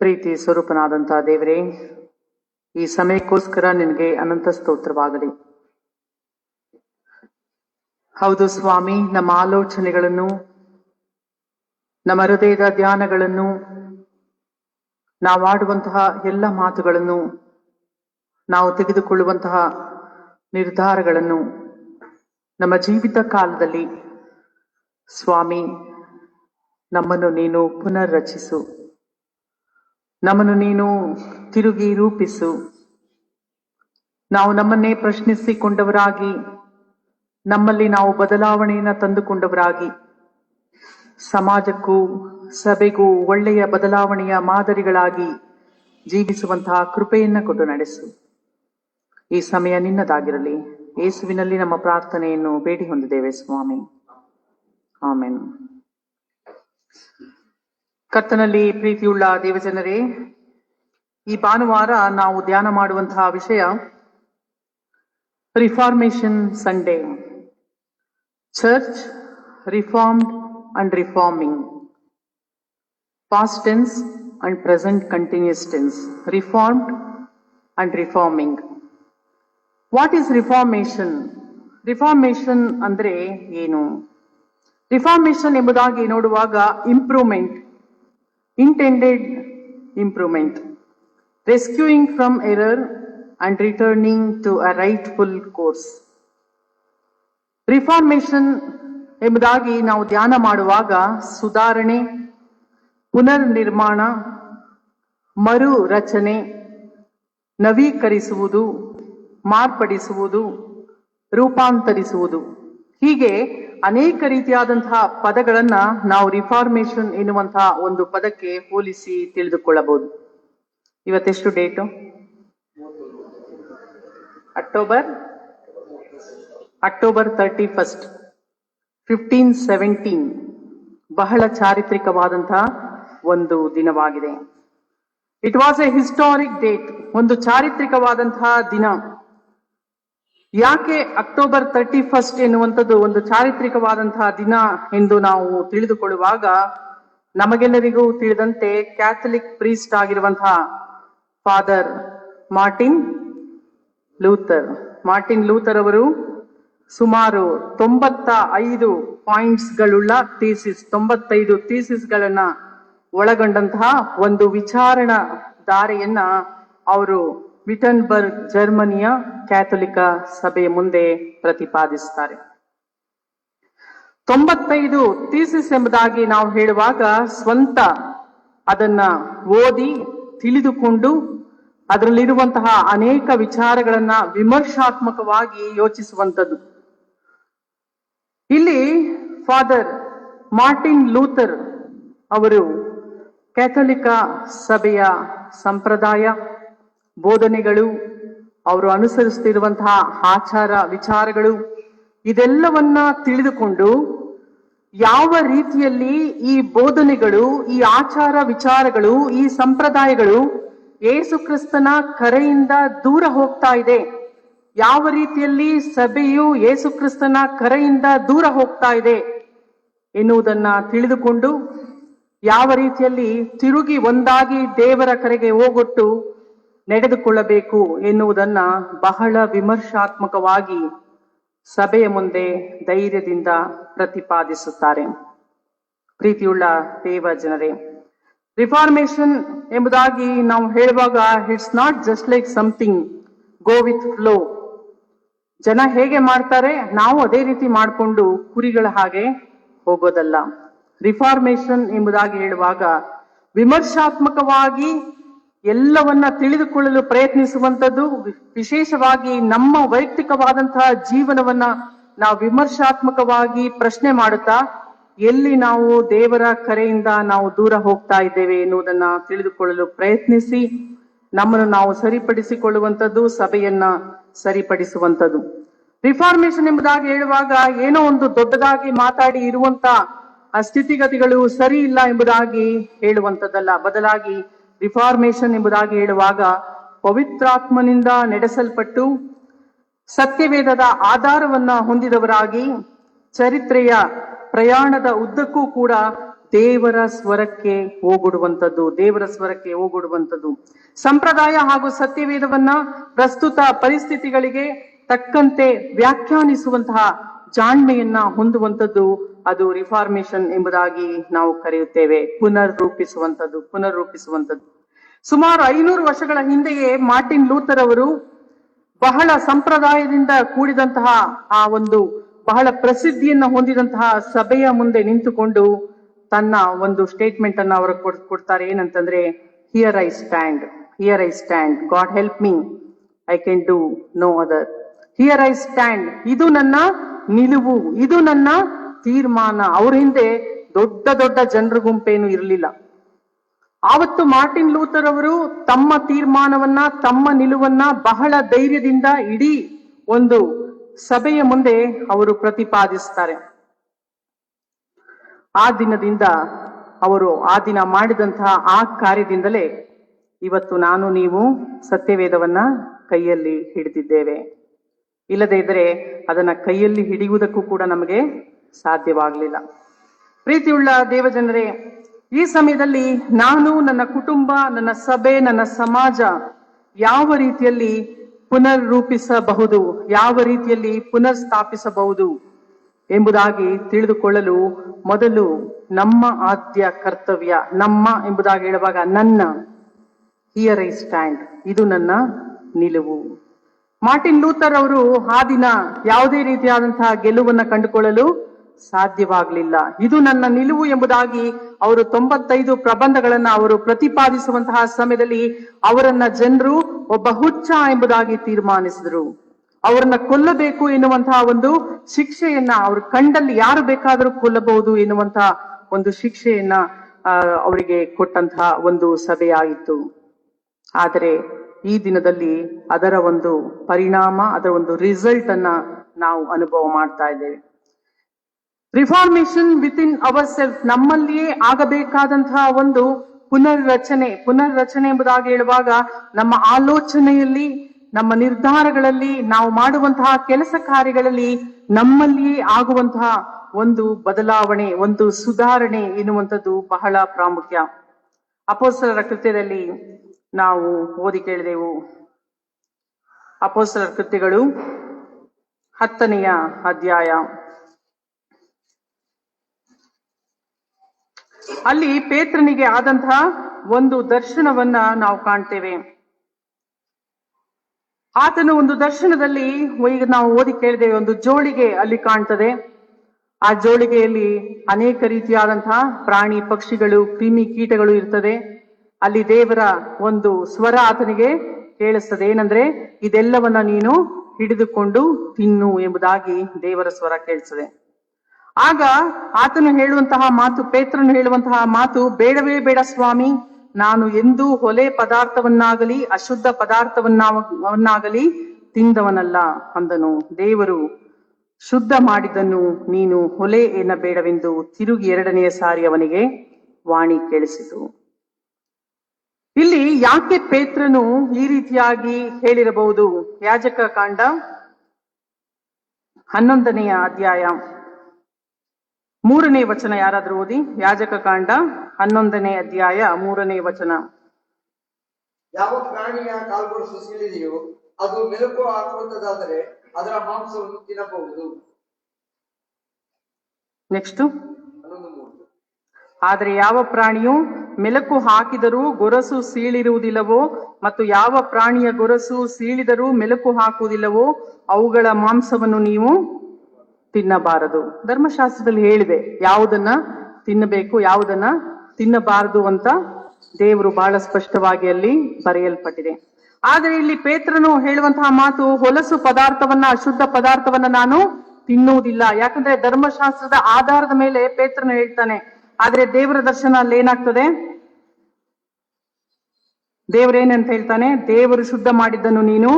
ಪ್ರೀತಿ ಸ್ವರೂಪನಾದಂತಹ ದೇವರೇ, ಈ ಸಮಯಕ್ಕೋಸ್ಕರ ನಿನಗೆ ಅನಂತ ಸ್ತೋತ್ರವಾಗಲಿ. ಹೌದು ಸ್ವಾಮಿ, ನಮ್ಮ ಆಲೋಚನೆಗಳನ್ನು, ನಮ್ಮ ಹೃದಯದ ಧ್ಯಾನಗಳನ್ನು, ನಾವಾಡುವಂತಹ ಎಲ್ಲ ಮಾತುಗಳನ್ನು, ನಾವು ತೆಗೆದುಕೊಳ್ಳುವಂತಹ ನಿರ್ಧಾರಗಳನ್ನು ನಮ್ಮ ಜೀವಿತ ಕಾಲದಲ್ಲಿ ಸ್ವಾಮಿ ನಮ್ಮನ್ನು ನೀನು ಪುನರ್ರಚಿಸು, ನಮ್ಮನ್ನು ನೀನು ತಿರುಗಿ ರೂಪಿಸು. ನಾವು ನಮ್ಮನ್ನೇ ಪ್ರಶ್ನಿಸಿಕೊಂಡವರಾಗಿ, ನಮ್ಮಲ್ಲಿ ನಾವು ಬದಲಾವಣೆಯನ್ನು ತಂದುಕೊಂಡವರಾಗಿ, ಸಮಾಜಕ್ಕೂ ಸಭೆಗೂ ಒಳ್ಳೆಯ ಬದಲಾವಣೆಯ ಮಾದರಿಗಳಾಗಿ ಜೀವಿಸುವಂತಹ ಕೃಪೆಯನ್ನ ಕೊಟ್ಟು ನಡೆಸು. ಈ ಸಮಯ ನಿನ್ನದಾಗಿರಲಿ. ಯೇಸುವಿನಲ್ಲಿ ನಮ್ಮ ಪ್ರಾರ್ಥನೆಯನ್ನು ಬೇಡಿ ಹೊಂದಿದ್ದೇವೆ ಸ್ವಾಮಿ, ಆಮೆನ್. ಕರ್ತನಲ್ಲಿ ಪ್ರೀತಿಯುಳ್ಳ ದೇವಜನರೇ, ಈ ಭಾನುವಾರ ನಾವು ಧ್ಯಾನ ಮಾಡುವಂತಹ ವಿಷಯ reformation Sunday, church reformed and reforming, past tense and present continuous tense, reformed and reforming. What is reformation? Reformation ಅಂದ್ರೆ ಏನು? ರಿಫಾರ್ಮೇಶನ್ ಎಂಬುದಾಗಿ ನೋಡುವಾಗ improvement, intended improvement, rescuing from error and returning to a rightful course. Reformation ಎಂಬುದಾಗಿ ನಾವು ಧ್ಯಾನ ಮಾಡುವಾಗ ಸುಧಾರಣೆ, ಪುನರ್ ನಿರ್ಮಾಣ, ಮರು ರಚನೆ, ನವೀಕರಿಸುವುದು, ಮಾರ್ಪಡಿಸುವುದು, ರೂಪಾಂತರಿಸುವುದು, ಹೀಗೆ ಅನೇಕ ರೀತಿಯಾದಂತಹ ಪದಗಳನ್ನ ನಾವು ರಿಫಾರ್ಮೇಶನ್ ಎನ್ನುವಂತಹ ಒಂದು ಪದಕ್ಕೆ ಹೋಲಿಸಿ ತಿಳಿದುಕೊಳ್ಳಬಹುದು. ಇವತ್ತೆಷ್ಟು ಡೇಟು? ಅಕ್ಟೋಬರ್ 31, 1517. ಬಹಳ ಚಾರಿತ್ರಿಕವಾದಂತಹ ಒಂದು ದಿನವಾಗಿದೆ. It was A historic date, ಒಂದು ಚಾರಿತ್ರಿಕವಾದಂತಹ ದಿನ. ಯಾಕೆ ಅಕ್ಟೋಬರ್ 31 ಎನ್ನುವಂಥದ್ದು ಒಂದು ಚಾರಿತ್ರಿಕವಾದಂತಹ ದಿನ ಎಂದು ನಾವು ತಿಳಿದುಕೊಳ್ಳುವಾಗ, ನಮಗೆಲ್ಲರಿಗೂ ತಿಳಿದಂತೆ ಕ್ಯಾಥಲಿಕ್ ಪ್ರೀಸ್ಟ್ ಆಗಿರುವಂತಹ ಫಾದರ್ ಮಾರ್ಟಿನ್ ಲೂಥರ್ ಅವರು ಸುಮಾರು 95 ಪಾಯಿಂಟ್ಸ್ಗಳುಳ್ಳ ಥೀಸಿಸ್, 95 ಥೀಸಿಸ್ಗಳನ್ನ ಒಳಗೊಂಡಂತಹ ಒಂದು ವಿಚಾರಣಾ ಧಾರೆಯನ್ನ ಅವರು ವಿಟನ್ಬರ್ಗ್, ಜರ್ಮನಿಯ ಕ್ಯಾಥೋಲಿಕ ಸಭೆಯ ಮುಂದೆ ಪ್ರತಿಪಾದಿಸುತ್ತಾರೆ. 95 ಥೀಸಿಸ್ ಎಂಬುದಾಗಿ ನಾವು ಹೇಳುವಾಗ ಸ್ವಂತ ಅದನ್ನ ಓದಿ ತಿಳಿದುಕೊಂಡು ಅದರಲ್ಲಿರುವಂತಹ ಅನೇಕ ವಿಚಾರಗಳನ್ನ ವಿಮರ್ಶಾತ್ಮಕವಾಗಿ ಯೋಚಿಸುವಂಥದ್ದು. ಇಲ್ಲಿ ಫಾದರ್ ಮಾರ್ಟಿನ್ ಲೂಥರ್ ಅವರು ಕ್ಯಾಥೋಲಿಕ ಸಭೆಯ ಸಂಪ್ರದಾಯ, ಬೋಧನೆಗಳು, ಅವರು ಅನುಸರಿಸುತ್ತಿರುವಂತಹ ಆಚಾರ ವಿಚಾರಗಳು, ಇದೆಲ್ಲವನ್ನ ತಿಳಿದುಕೊಂಡು ಯಾವ ರೀತಿಯಲ್ಲಿ ಈ ಬೋಧನೆಗಳು, ಈ ಆಚಾರ ವಿಚಾರಗಳು, ಈ ಸಂಪ್ರದಾಯಗಳು ಯೇಸು ಕ್ರಿಸ್ತನ ಕರೆಯಿಂದ ದೂರ ಹೋಗ್ತಾ ಇದೆ, ಯಾವ ರೀತಿಯಲ್ಲಿ ಸಭೆಯು ಯೇಸು ಕ್ರಿಸ್ತನ ಕರೆಯಿಂದ ದೂರ ಹೋಗ್ತಾ ಇದೆ ಎನ್ನುವುದನ್ನ ತಿಳಿದುಕೊಂಡು ಯಾವ ರೀತಿಯಲ್ಲಿ ತಿರುಗಿ ಒಂದಾಗಿ ದೇವರ ಕರೆಗೆ ಹೋಗೊಟ್ಟು ನಡೆದುಕೊಳ್ಳಬೇಕು ಎನ್ನುವುದನ್ನ ಬಹಳ ವಿಮರ್ಶಾತ್ಮಕವಾಗಿ ಸಭೆಯ ಮುಂದೆ ಧೈರ್ಯದಿಂದ ಪ್ರತಿಪಾದಿಸುತ್ತಾರೆ. ಪ್ರೀತಿಯುಳ್ಳ ದೇವ ಜನರೇ, ರಿಫಾರ್ಮೇಶನ್ ಎಂಬುದಾಗಿ ನಾವು ಹೇಳುವಾಗ it's not just like something go with flow. ಜನ ಹೇಗೆ ಮಾಡ್ತಾರೆ ನಾವು ಅದೇ ರೀತಿ ಮಾಡಿಕೊಂಡು ಕುರಿಗಳ ಹಾಗೆ ಹೋಗೋದಲ್ಲ. ರಿಫಾರ್ಮೇಶನ್ ಎಂಬುದಾಗಿ ಹೇಳುವಾಗ ವಿಮರ್ಶಾತ್ಮಕವಾಗಿ ಎಲ್ಲವನ್ನ ತಿಳಿದುಕೊಳ್ಳಲು ಪ್ರಯತ್ನಿಸುವಂಥದ್ದು, ವಿಶೇಷವಾಗಿ ನಮ್ಮ ವೈಯಕ್ತಿಕವಾದಂತಹ ಜೀವನವನ್ನ ನಾವು ವಿಮರ್ಶಾತ್ಮಕವಾಗಿ ಪ್ರಶ್ನೆ ಮಾಡುತ್ತಾ ಎಲ್ಲಿ ನಾವು ದೇವರ ಕರೆಯಿಂದ ನಾವು ದೂರ ಹೋಗ್ತಾ ಇದ್ದೇವೆ ಎನ್ನುವುದನ್ನ ತಿಳಿದುಕೊಳ್ಳಲು ಪ್ರಯತ್ನಿಸಿ ನಮ್ಮನ್ನು ನಾವು ಸರಿಪಡಿಸಿಕೊಳ್ಳುವಂಥದ್ದು, ಸಭೆಯನ್ನ ಸರಿಪಡಿಸುವಂಥದ್ದು. ರಿಫಾರ್ಮೇಶನ್ ಎಂಬುದಾಗಿ ಹೇಳುವಾಗ ಏನೋ ಒಂದು ದೊಡ್ಡದಾಗಿ ಮಾತಾಡಿ ಇರುವಂತ ಆ ಸ್ಥಿತಿಗತಿಗಳು ಸರಿ ಇಲ್ಲ ಎಂಬುದಾಗಿ ಹೇಳುವಂಥದ್ದಲ್ಲ. ಬದಲಾಗಿ ರಿಫಾರ್ಮೇಶನ್ ಎಂಬುದಾಗಿ ಹೇಳುವಾಗ ಪವಿತ್ರಾತ್ಮನಿಂದ ನಡೆಸಲ್ಪಟ್ಟು ಸತ್ಯವೇದದ ಆಧಾರವನ್ನ ಹೊಂದಿದವರಾಗಿ ಚರಿತ್ರೆಯ ಪ್ರಯಾಣದ ಉದ್ದಕ್ಕೂ ಕೂಡ ದೇವರ ಸ್ವರಕ್ಕೆ ಹೋಗುಡುವಂಥದ್ದು, ದೇವರ ಸ್ವರಕ್ಕೆ ಹೋಗುಡುವಂಥದ್ದು. ಸಂಪ್ರದಾಯ ಹಾಗೂ ಸತ್ಯವೇದವನ್ನ ಪ್ರಸ್ತುತ ಪರಿಸ್ಥಿತಿಗಳಿಗೆ ತಕ್ಕಂತೆ ವ್ಯಾಖ್ಯಾನಿಸುವಂತಹ ಜಾಣ್ಮೆಯನ್ನ ಹೊಂದುವಂಥದ್ದು ಅದು ರಿಫಾರ್ಮೇಶನ್ ಎಂಬುದಾಗಿ ನಾವು ಕರೆಯುತ್ತೇವೆ. ಪುನರ್ರೂಪಿಸುವಂಥದ್ದು. ಸುಮಾರು 500 ವರ್ಷಗಳ ಹಿಂದೆಯೇ ಮಾರ್ಟಿನ್ ಲೂಥರ್ ಅವರು ಬಹಳ ಸಂಪ್ರದಾಯದಿಂದ ಕೂಡಿದಂತಹ ಆ ಒಂದು ಬಹಳ ಪ್ರಸಿದ್ಧಿಯನ್ನ ಹೊಂದಿದಂತಹ ಸಭೆಯ ಮುಂದೆ ನಿಂತುಕೊಂಡು ತನ್ನ ಒಂದು ಸ್ಟೇಟ್ಮೆಂಟ್ ಅನ್ನ ಅವರು ಕೊಡ್ತಾರೆ. ಏನಂತಂದ್ರೆ, here I stand, God help me, I can do no other. Here I stand, ಇದು ನನ್ನ ನಿಲುವು, ಇದು ನನ್ನ ತೀರ್ಮಾನ. ಅವ್ರ ಹಿಂದೆ ದೊಡ್ಡ ದೊಡ್ಡ ಜನರ ಗುಂಪೇನು ಇರಲಿಲ್ಲ. ಆವತ್ತು ಮಾರ್ಟಿನ್ ಲೂಥರ್ ಅವರು ತಮ್ಮ ತೀರ್ಮಾನವನ್ನ, ತಮ್ಮ ನಿಲುವನ್ನ ಬಹಳ ಧೈರ್ಯದಿಂದ ಇಡೀ ಒಂದು ಸಭೆಯ ಮುಂದೆ ಅವರು ಪ್ರತಿಪಾದಿಸ್ತಾರೆ. ಆ ದಿನದಿಂದ ಅವರು ಆ ದಿನ ಮಾಡಿದಂತಹ ಆ ಕಾರ್ಯದಿಂದಲೇ ಇವತ್ತು ನಾನು ನೀವು ಸತ್ಯವೇದವನ್ನ ಕೈಯಲ್ಲಿ ಹಿಡಿದಿದ್ದೇವೆ. ಇಲ್ಲದೇ ಇದ್ರೆ ಅದನ್ನ ಕೈಯಲ್ಲಿ ಹಿಡಿಯುವುದಕ್ಕೂ ಕೂಡ ನಮಗೆ ಸಾಧ್ಯವಾಗಲಿಲ್ಲ. ಪ್ರೀತಿಯುಳ್ಳ ದೇವಜನರೇ, ಈ ಸಮಯದಲ್ಲಿ ನಾನು, ನನ್ನ ಕುಟುಂಬ, ನನ್ನ ಸಭೆ, ನನ್ನ ಸಮಾಜ ಯಾವ ರೀತಿಯಲ್ಲಿ ಪುನರ್ರೂಪಿಸಬಹುದು, ಯಾವ ರೀತಿಯಲ್ಲಿ ಪುನರ್ ಸ್ಥಾಪಿಸಬಹುದು ಎಂಬುದಾಗಿ ತಿಳಿದುಕೊಳ್ಳಲು ಮೊದಲು ನಮ್ಮ ಆದ್ಯ ಕರ್ತವ್ಯ, ನಮ್ಮ ಎಂಬುದಾಗಿ ಹೇಳುವಾಗ ನನ್ನ, ಹಿಯರ್ ಐ ಸ್ಟ್ಯಾಂಡ್, ಇದು ನನ್ನ ನಿಲುವು. ಮಾರ್ಟಿನ್ ಲೂಥರ್ ಅವರು ಆ ದಿನ ಯಾವುದೇ ರೀತಿಯಾದಂತಹ ಗೆಲುವನ್ನ ಕಂಡುಕೊಳ್ಳಲು ಸಾಧ್ಯವಾಗಲಿಲ್ಲ. ಇದು ನನ್ನ ನಿಲುವು ಎಂಬುದಾಗಿ ಅವರು 95 ಪ್ರಬಂಧಗಳನ್ನ ಅವರು ಪ್ರತಿಪಾದಿಸುವಂತಹ ಸಮಯದಲ್ಲಿ ಅವರನ್ನ ಜನರು ಒಬ್ಬ ಹುಚ್ಚ ಎಂಬುದಾಗಿ ತೀರ್ಮಾನಿಸಿದರು. ಅವರನ್ನ ಕೊಲ್ಲಬೇಕು ಎನ್ನುವಂತಹ ಒಂದು ಶಿಕ್ಷೆಯನ್ನ, ಅವ್ರ ಕಂಡಲ್ಲಿ ಯಾರು ಬೇಕಾದರೂ ಕೊಲ್ಲಬಹುದು ಎನ್ನುವಂತಹ ಒಂದು ಶಿಕ್ಷೆಯನ್ನ ಅವರಿಗೆ ಕೊಟ್ಟಂತಹ ಒಂದು ಸಭೆಯಾಯಿತು. ಆದರೆ ಈ ದಿನದಲ್ಲಿ ಅದರ ಒಂದು ಪರಿಣಾಮ, ಅದರ ಒಂದು ರಿಸಲ್ಟ್ ಅನ್ನ ನಾವು ಅನುಭವ ಮಾಡ್ತಾ ಇದ್ದೇವೆ. Reformation within our self, ನಮ್ಮಲ್ಲಿಯೇ ಆಗಬೇಕಾದಂತಹ ಒಂದು ಪುನರ್ರಚನೆ ಎಂಬುದಾಗಿ ಹೇಳುವಾಗ ನಮ್ಮ ಆಲೋಚನೆಯಲ್ಲಿ, ನಮ್ಮ ನಿರ್ಧಾರಗಳಲ್ಲಿ, ನಾವು ಮಾಡುವಂತಹ ಕೆಲಸ ಕಾರ್ಯಗಳಲ್ಲಿ ನಮ್ಮಲ್ಲಿಯೇ ಆಗುವಂತಹ ಒಂದು ಬದಲಾವಣೆ, ಒಂದು ಸುಧಾರಣೆ ಎನ್ನುವಂಥದ್ದು ಬಹಳ ಪ್ರಾಮುಖ್ಯ. ಅಪೊಸ್ತಲರ ಕೃತ್ಯದಲ್ಲಿ ನಾವು ಓದಿ ಕೇಳಿದೆವು. ಅಪೊಸ್ತಲರ ಕೃತ್ಯಗಳು 10ನೇ ಅಧ್ಯಾಯ. ಅಲ್ಲಿ ಪೇತ್ರನಿಗೆ ಆದಂತಹ ಒಂದು ದರ್ಶನವನ್ನ ನಾವು ಕಾಣ್ತೇವೆ. ಆತನ ಒಂದು ದರ್ಶನದಲ್ಲಿ ಈಗ ನಾವು ಓದಿ ಕೇಳಿದ್ದೇವೆ, ಒಂದು ಜೋಳಿಗೆ ಅಲ್ಲಿ ಕಾಣ್ತದೆ. ಆ ಜೋಳಿಗೆಯಲ್ಲಿ ಅನೇಕ ರೀತಿಯಾದಂತಹ ಪ್ರಾಣಿ ಪಕ್ಷಿಗಳು, ಕ್ರಿಮಿ ಕೀಟಗಳು ಇರ್ತದೆ. ಅಲ್ಲಿ ದೇವರ ಒಂದು ಸ್ವರ ಆತನಿಗೆ ಕೇಳಿಸ್ತದೆ. ಏನಂದ್ರೆ, ಇದೆಲ್ಲವನ್ನ ನೀನು ಹಿಡಿದುಕೊಂಡು ತಿನ್ನು ಎಂಬುದಾಗಿ ದೇವರ ಸ್ವರ ಕೇಳಿಸ್ತದೆ. ಆಗ ಆತನು ಹೇಳುವಂತಹ ಮಾತು, ಪೇತ್ರನು ಹೇಳುವಂತಹ ಮಾತು, ಬೇಡವೇ ಬೇಡ ಸ್ವಾಮಿ, ನಾನು ಎಂದೂ ಹೊಲೆ ಪದಾರ್ಥವನ್ನಾಗಲಿ ಅಶುದ್ಧ ಪದಾರ್ಥವನ್ನಾಗಲಿ ತಿಂದವನಲ್ಲ ಅಂದನು. ದೇವರು ಶುದ್ಧ ಮಾಡಿದ್ದನ್ನು ನೀನು ಹೊಲೆ ಎನ್ನಬೇಡವೆಂದು ತಿರುಗಿ 2ನೇ ಸಾರಿ ಅವನಿಗೆ ವಾಣಿ ಕೇಳಿಸಿತು. ಇಲ್ಲಿ ಯಾಕೆ ಪೇತ್ರನು ಈ ರೀತಿಯಾಗಿ ಹೇಳಿರಬಹುದು? ಯಾಜಕ ಕಾಂಡ 11ನೇ ಅಧ್ಯಾಯ 3ನೇ ವಚನ ಯಾರಾದ್ರೂ ಓದಿ. ಯಾಜಕ ಕಾಂಡ 11ನೇ ಅಧ್ಯಾಯ 3ನೇ ವಚನ. ಯಾವ ಪ್ರಾಣಿಯ ಕಾಲ್ಗಳು ಸುಸಿಲಿದೆಯೋ ಅದು ಮೆಲುಕು ಹಾಕುವಂತದಾದರೆ ಅದರ ಮಾಂಸವನ್ನು ತಿನ್ನಬಹುದು. ನೆಕ್ಸ್ಟ್, ಆದರೆ ಯಾವ ಪ್ರಾಣಿಯು ಮೆಲುಕು ಹಾಕಿದರೂ ಗೊರಸು ಸೀಳಿರುವುದಿಲ್ಲವೋ ಮತ್ತು ಯಾವ ಪ್ರಾಣಿಯ ಗೊರಸು ಸೀಳಿದರೂ ಮೆಲುಕು ಹಾಕುವುದಿಲ್ಲವೋ ಅವುಗಳ ಮಾಂಸವನ್ನು ನೀವು ತಿನ್ನಬಾರದು. ಧರ್ಮಶಾಸ್ತ್ರದಲ್ಲಿ ಹೇಳಿದೆ ಯಾವುದನ್ನ ತಿನ್ನಬೇಕು, ಯಾವುದನ್ನ ತಿನ್ನಬಾರದು ಅಂತ ದೇವರು ಬಹಳ ಸ್ಪಷ್ಟವಾಗಿ ಅಲ್ಲಿ ಬರೆಯಲ್ಪಟ್ಟಿದೆ. ಆದರೆ ಇಲ್ಲಿ ಪೇತ್ರನು ಹೇಳುವಂತಹ ಮಾತು, ಹೊಲಸು ಪದಾರ್ಥವನ್ನ, ಅಶುದ್ಧ ಪದಾರ್ಥವನ್ನ ನಾನು ತಿನ್ನುವುದಿಲ್ಲ. ಯಾಕಂದ್ರೆ ಧರ್ಮಶಾಸ್ತ್ರದ ಆಧಾರದ ಮೇಲೆ ಪೇತ್ರನು ಹೇಳ್ತಾನೆ. ಆದ್ರೆ ದೇವರ ದರ್ಶನ ಅಲ್ಲಿ ಏನಾಗ್ತದೆ? ದೇವರೇನಂತ ಹೇಳ್ತಾನೆ? ದೇವರು ಶುದ್ಧ ಮಾಡಿದ್ದನ್ನು ನೀನು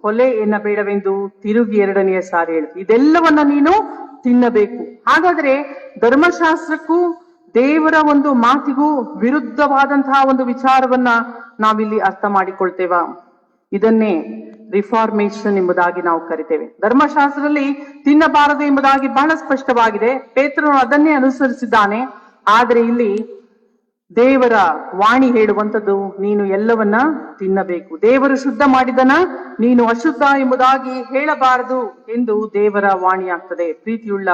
ಹೊಲೆ ಎನ್ನಬೇಡವೆಂದು ತಿರುಗಿ 2ನೇ ಸಾರಿ ಹೇಳ್ತು. ಇದೆಲ್ಲವನ್ನ ನೀನು ತಿನ್ನಬೇಕು. ಹಾಗಾದ್ರೆ ಧರ್ಮಶಾಸ್ತ್ರಕ್ಕೂ ದೇವರ ಒಂದು ಮಾತಿಗೂ ವಿರುದ್ಧವಾದಂತಹ ಒಂದು ವಿಚಾರವನ್ನ ನಾವಿಲ್ಲಿ ಅರ್ಥ ಮಾಡಿಕೊಳ್ತೇವಾ? ಇದನ್ನೇ ರಿಫಾರ್ಮೇಶನ್ ಎಂಬುದಾಗಿ ನಾವು ಕರಿತೇವೆ. ಧರ್ಮಶಾಸ್ತ್ರದಲ್ಲಿ ತಿನ್ನಬಾರದು ಎಂಬುದಾಗಿ ಬಹಳ ಸ್ಪಷ್ಟವಾಗಿದೆ. ಪೇತ್ರನು ಅದನ್ನೇ ಅನುಸರಿಸಿದ್ದಾನೆ. ಆದ್ರೆ ಇಲ್ಲಿ ದೇವರ ವಾಣಿ ಹೇಳುವಂಥದ್ದು, ನೀನು ಎಲ್ಲವನ್ನ ತಿನ್ನಬೇಕು. ದೇವರು ಶುದ್ಧ ಮಾಡಿದನ ನೀನು ಅಶುದ್ಧ ಎಂಬುದಾಗಿ ಹೇಳಬಾರದು ಎಂದು ದೇವರ ವಾಣಿ ಆಗ್ತದೆ. ಪ್ರೀತಿಯುಳ್ಳ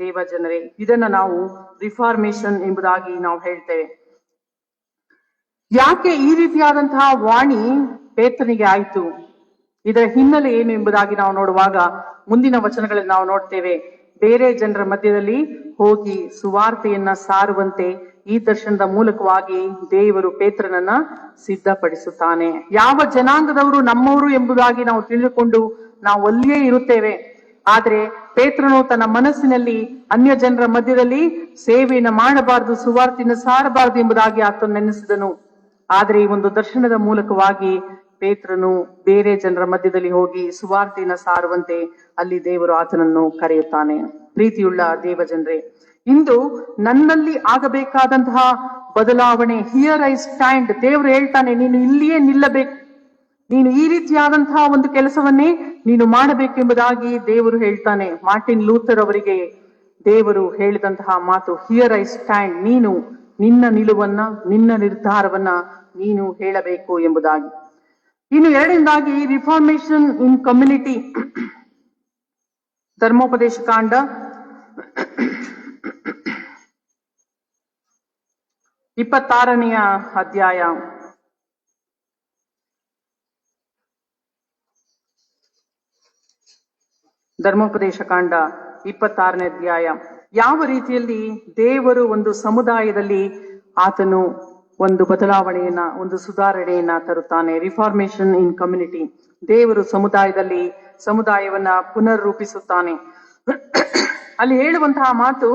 ದೇವ ಜನರೇ, ಇದನ್ನ ನಾವು ರಿಫಾರ್ಮೇಶನ್ ಎಂಬುದಾಗಿ ನಾವು ಹೇಳ್ತೇವೆ. ಯಾಕೆ ಈ ರೀತಿಯಾದಂತಹ ವಾಣಿ ಪೇತ್ರನಿಗೆ ಆಯಿತು? ಇದರ ಹಿನ್ನೆಲೆ ಏನು ಎಂಬುದಾಗಿ ನಾವು ನೋಡುವಾಗ ಮುಂದಿನ ವಚನಗಳಲ್ಲಿ ನಾವು ನೋಡ್ತೇವೆ. ಬೇರೆ ಜನರ ಮಧ್ಯದಲ್ಲಿ ಹೋಗಿ ಸುವಾರ್ತೆಯನ್ನ ಸಾರುವಂತೆ ಈ ದರ್ಶನದ ಮೂಲಕವಾಗಿ ದೇವರು ಪೇತ್ರನನ್ನ ಸಿದ್ಧಪಡಿಸುತ್ತಾನೆ. ಯಾವ ಜನಾಂಗದವರು ನಮ್ಮವರು ಎಂಬುದಾಗಿ ನಾವು ತಿಳಿದುಕೊಂಡು ನಾವು ಅಲ್ಲಿಯೇ ಇರುತ್ತೇವೆ. ಆದ್ರೆ ಪೇತ್ರನು ತನ್ನ ಮನಸ್ಸಿನಲ್ಲಿ ಅನ್ಯ ಜನರ ಮಧ್ಯದಲ್ಲಿ ಸೇವೆಯನ್ನು ಮಾಡಬಾರದು, ಸುವಾರ್ತೆಯನ್ನು ಸಾರಬಾರದು ಎಂಬುದಾಗಿ ಆತನು ನೆನೆಸಿದನು. ಆದ್ರೆ ಈ ಒಂದು ದರ್ಶನದ ಮೂಲಕವಾಗಿ ಪೇತ್ರನು ಬೇರೆ ಜನರ ಮಧ್ಯದಲ್ಲಿ ಹೋಗಿ ಸುವಾರ್ತೆಯನ್ನು ಸಾರುವಂತೆ ಅಲ್ಲಿ ದೇವರು ಆತನನ್ನು ಕರೆಯುತ್ತಾನೆ. ಪ್ರೀತಿಯುಳ್ಳ ದೇವ ಜನರೇ, ಇಂದು ನನ್ನಲ್ಲಿ ಆಗಬೇಕಾದಂತಹ ಬದಲಾವಣೆ, ಹಿಯರ್ ಐ ಸ್ಟ್ಯಾಂಡ್, ದೇವರು ಹೇಳ್ತಾನೆ, ನೀನು ಇಲ್ಲಿಯೇ ನಿಲ್ಲಬೇಕು, ನೀನು ಈ ರೀತಿಯಾದಂತಹ ಒಂದು ಕೆಲಸವನ್ನೇ ನೀನು ಮಾಡಬೇಕೆಂಬುದಾಗಿ ದೇವರು ಹೇಳ್ತಾನೆ. ಮಾರ್ಟಿನ್ ಲೂಥರ್ ಅವರಿಗೆ ದೇವರು ಹೇಳಿದಂತಹ ಮಾತು, ಹಿಯರ್ ಐ ಸ್ಟ್ಯಾಂಡ್, ನೀನು ನಿನ್ನ ನಿಲುವನ್ನ, ನಿನ್ನ ನಿರ್ಧಾರವನ್ನ ನೀನು ಹೇಳಬೇಕು ಎಂಬುದಾಗಿ. ಇನ್ನು ಎರಡನೇದಾಗಿ ರಿಫಾರ್ಮೇಶನ್ ಇನ್ ಕಮ್ಯುನಿಟಿ, ಧರ್ಮೋಪದೇಶ ಕಾಂಡ 26ನೇ ಅಧ್ಯಾಯ. ಧರ್ಮೋಪದೇಶ ಕಾಂಡ 26ನೇ ಅಧ್ಯಾಯ. ಯಾವ ರೀತಿಯಲ್ಲಿ ದೇವರು ಒಂದು ಸಮುದಾಯದಲ್ಲಿ ಆತನು ಒಂದು ಬದಲಾವಣೆಯನ್ನ, ಒಂದು ಸುಧಾರಣೆಯನ್ನ ತರುತ್ತಾನೆ. ರಿಫಾರ್ಮೇಶನ್ ಇನ್ ಕಮ್ಯುನಿಟಿ, ದೇವರು ಸಮುದಾಯವನ್ನ ಪುನರ್ ರೂಪಿಸುತ್ತಾನೆ. ಅಲ್ಲಿ ಹೇಳುವಂತಹ ಮಾತು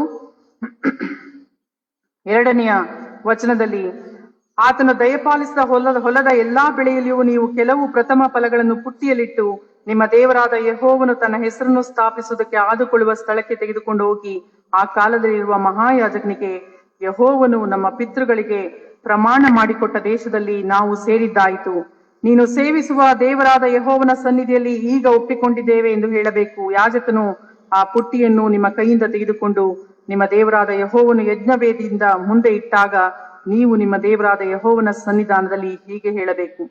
2ನೇ ವಚನದಲ್ಲಿ, ಆತನ ದಯಪಾಲಿಸಿದ ಹೊಲದ ಎಲ್ಲಾ ಬೆಳೆಯಲ್ಲಿಯೂ ನೀವು ಕೆಲವು ಪ್ರಥಮ ಫಲಗಳನ್ನು ಪುಟ್ಟಿಯಲ್ಲಿಟ್ಟು ನಿಮ್ಮ ದೇವರಾದ ಯೆಹೋವನು ತನ್ನ ಹೆಸರನ್ನು ಸ್ಥಾಪಿಸುವುದಕ್ಕೆ ಆದುಕೊಳ್ಳುವ ಸ್ಥಳಕ್ಕೆ ತೆಗೆದುಕೊಂಡು ಹೋಗಿ ಆ ಕಾಲದಲ್ಲಿರುವ ಮಹಾಯಾಜಕನಿಗೆ, ಯೆಹೋವನು ನಮ್ಮ ಪಿತೃಗಳಿಗೆ ಪ್ರಮಾಣ ಮಾಡಿಕೊಟ್ಟ ದೇಶದಲ್ಲಿ ನಾವು ಸೇರಿದ್ದಾಯಿತು. ನೀನು ಸೇವಿಸುವ ದೇವರಾದ ಯೆಹೋವನ ಸನ್ನಿಧಿಯಲ್ಲಿ ಈಗ ಒಪ್ಪಿಕೊಂಡಿದ್ದೇವೆ ಎಂದು ಹೇಳಬೇಕು. ಯಾಜಕನು ಆ ಪುಟ್ಟಿಯನ್ನು ನಿಮ್ಮ ಕೈಯಿಂದ ತೆಗೆದುಕೊಂಡು ನಿಮ್ಮ ದೇವರಾದ ಯೆಹೋವನು ಯಜ್ಞವೇದಿಯಿಂದ ಮುಂದೆ ಇಟ್ಟಾಗ ನೀವು ನಿಮ್ಮ ದೇವರಾದ ಯೆಹೋವನ ಸನ್ನಿಧಾನದಲ್ಲಿ ಹೀಗೆ ಹೇಳಬೇಕು,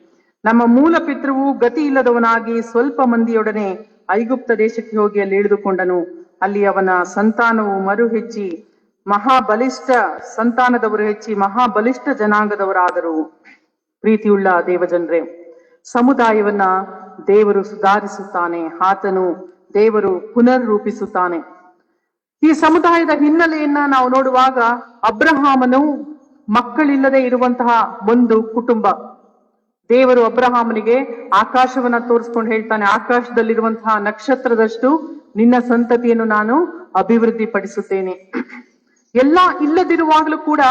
ನಮ್ಮ ಮೂಲ ಪಿತೃವು ಗತಿ ಇಲ್ಲದವನಾಗಿ ಸ್ವಲ್ಪ ಮಂದಿಯೊಡನೆ ಐಗುಪ್ತ ದೇಶಕ್ಕೆ ಹೋಗಿ ಅಲ್ಲಿ ಇಳಿದುಕೊಂಡನು. ಅಲ್ಲಿ ಅವನ ಸಂತಾನವು ಮರು ಹೆಚ್ಚಿ ಮಹಾಬಲಿಷ್ಠ ಸಂತಾನದವರು ಹೆಚ್ಚಿ ಮಹಾಬಲಿಷ್ಠ ಜನಾಂಗದವರಾದರು. ಪ್ರೀತಿಯುಳ್ಳ ದೇವಜನರೇ, ಸಮುದಾಯವನ್ನ ದೇವರು ಸುಧಾರಿಸುತ್ತಾನೆ, ದೇವರು ಪುನರ್ ರೂಪಿಸುತ್ತಾನೆ. ಈ ಸಮುದಾಯದ ಹಿನ್ನೆಲೆಯನ್ನ ನಾವು ನೋಡುವಾಗ, ಅಬ್ರಹಾಮನು ಮಕ್ಕಳಿಲ್ಲದೆ ಇರುವಂತಹ ಒಂದು ಕುಟುಂಬ. ದೇವರು ಅಬ್ರಹಾಮನಿಗೆ ಆಕಾಶವನ್ನ ತೋರಿಸ್ಕೊಂಡು ಹೇಳ್ತಾನೆ, ಆಕಾಶದಲ್ಲಿರುವಂತಹ ನಕ್ಷತ್ರದಷ್ಟು ನಿನ್ನ ಸಂತತಿಯನ್ನು ನಾನು ಅಭಿವೃದ್ಧಿ ಪಡಿಸುತ್ತೇನೆ. ಎಲ್ಲ ಇಲ್ಲದಿರುವಾಗಲೂ ಕೂಡ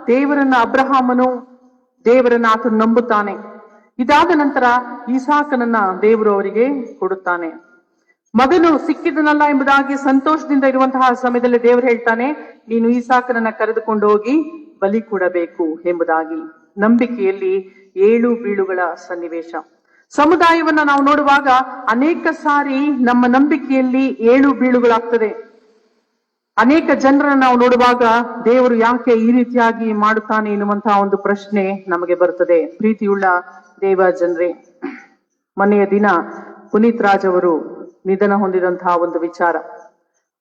ದೇವರನ್ನ ಆತನು ನಂಬುತ್ತಾನೆ. ಇದಾದ ನಂತರ ಈಸಾಕನನ್ನ ದೇವರು ಅವರಿಗೆ ಕೊಡುತ್ತಾನೆ. ಮಗನು ಸಿಕ್ಕಿದನಲ್ಲ ಎಂಬುದಾಗಿ ಸಂತೋಷದಿಂದ ಇರುವಂತಹ ಸಮಯದಲ್ಲಿ ದೇವರು ಹೇಳ್ತಾನೆ, ನೀನು ಈಸಾಕನನ್ನ ಕರೆದುಕೊಂಡು ಹೋಗಿ ಬಲಿ ಕೊಡಬೇಕು ಎಂಬುದಾಗಿ. ನಂಬಿಕೆಯಲ್ಲಿ ಏಳು ಬೀಳುಗಳ ಸನ್ನಿವೇಶ. ಸಮುದಾಯವನ್ನ ನಾವು ನೋಡುವಾಗ ಅನೇಕ ಸಾರಿ ನಮ್ಮ ನಂಬಿಕೆಯಲ್ಲಿ ಏಳು ಬೀಳುಗಳಾಗ್ತದೆ. ಅನೇಕ ಜನರನ್ನ ನಾವು ನೋಡುವಾಗ ದೇವರು ಯಾಕೆ ಈ ರೀತಿಯಾಗಿ ಮಾಡುತ್ತಾನೆ ಎನ್ನುವಂತಹ ಒಂದು ಪ್ರಶ್ನೆ ನಮಗೆ ಬರುತ್ತದೆ. ಪ್ರೀತಿಯುಳ್ಳ ದೇವ ಜನರೇ, ಮೊನ್ನೆಯ ದಿನ ಪುನೀತ್ ರಾಜ್ ಅವರು ನಿಧನ ಹೊಂದಿದಂತಹ ಒಂದು ವಿಚಾರ.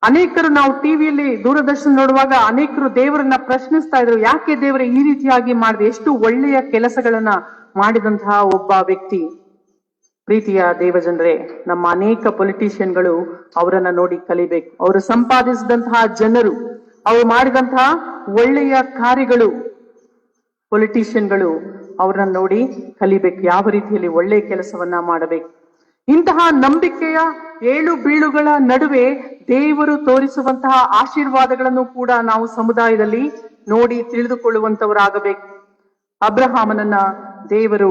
ಅನೇಕರು ನಾವು ಟಿವಿಯಲ್ಲಿ ದೂರದರ್ಶನ ನೋಡುವಾಗ ಅನೇಕರು ದೇವರನ್ನ ಪ್ರಶ್ನಿಸ್ತಾ ಇದ್ರು, ಯಾಕೆ ದೇವರ ಈ ರೀತಿಯಾಗಿ ಮಾಡಿದೆ, ಎಷ್ಟು ಒಳ್ಳೆಯ ಕೆಲಸಗಳನ್ನ ಮಾಡಿದಂತಹ ಒಬ್ಬ ವ್ಯಕ್ತಿ. ಪ್ರೀತಿಯ ದೇವಜನರೇ, ನಮ್ಮ ಅನೇಕ ಪೊಲಿಟಿಷಿಯನ್ಗಳು ಅವರನ್ನ ನೋಡಿ ಕಲಿಬೇಕು. ಅವರು ಸಂಪಾದಿಸಿದಂತಹ ಜನರು, ಅವರು ಮಾಡಿದಂತಹ ಒಳ್ಳೆಯ ಕಾರ್ಯಗಳು, ಪೊಲಿಟಿಷಿಯನ್ಗಳು ಅವರನ್ನ ನೋಡಿ ಕಲಿಬೇಕು, ಯಾವ ರೀತಿಯಲ್ಲಿ ಒಳ್ಳೆಯ ಕೆಲಸವನ್ನ ಮಾಡಬೇಕು. ಇಂತಹ ನಂಬಿಕೆಯ ಏಳು ಬೀಳುಗಳ ನಡುವೆ ದೇವರು ತೋರಿಸುವಂತಹ ಆಶೀರ್ವಾದಗಳನ್ನು ಕೂಡ ನಾವು ಸಮುದಾಯದಲ್ಲಿ ನೋಡಿ ತಿಳಿದುಕೊಳ್ಳುವಂತವರಾಗಬೇಕು. ಅಬ್ರಹಾಮನನ್ನ ದೇವರು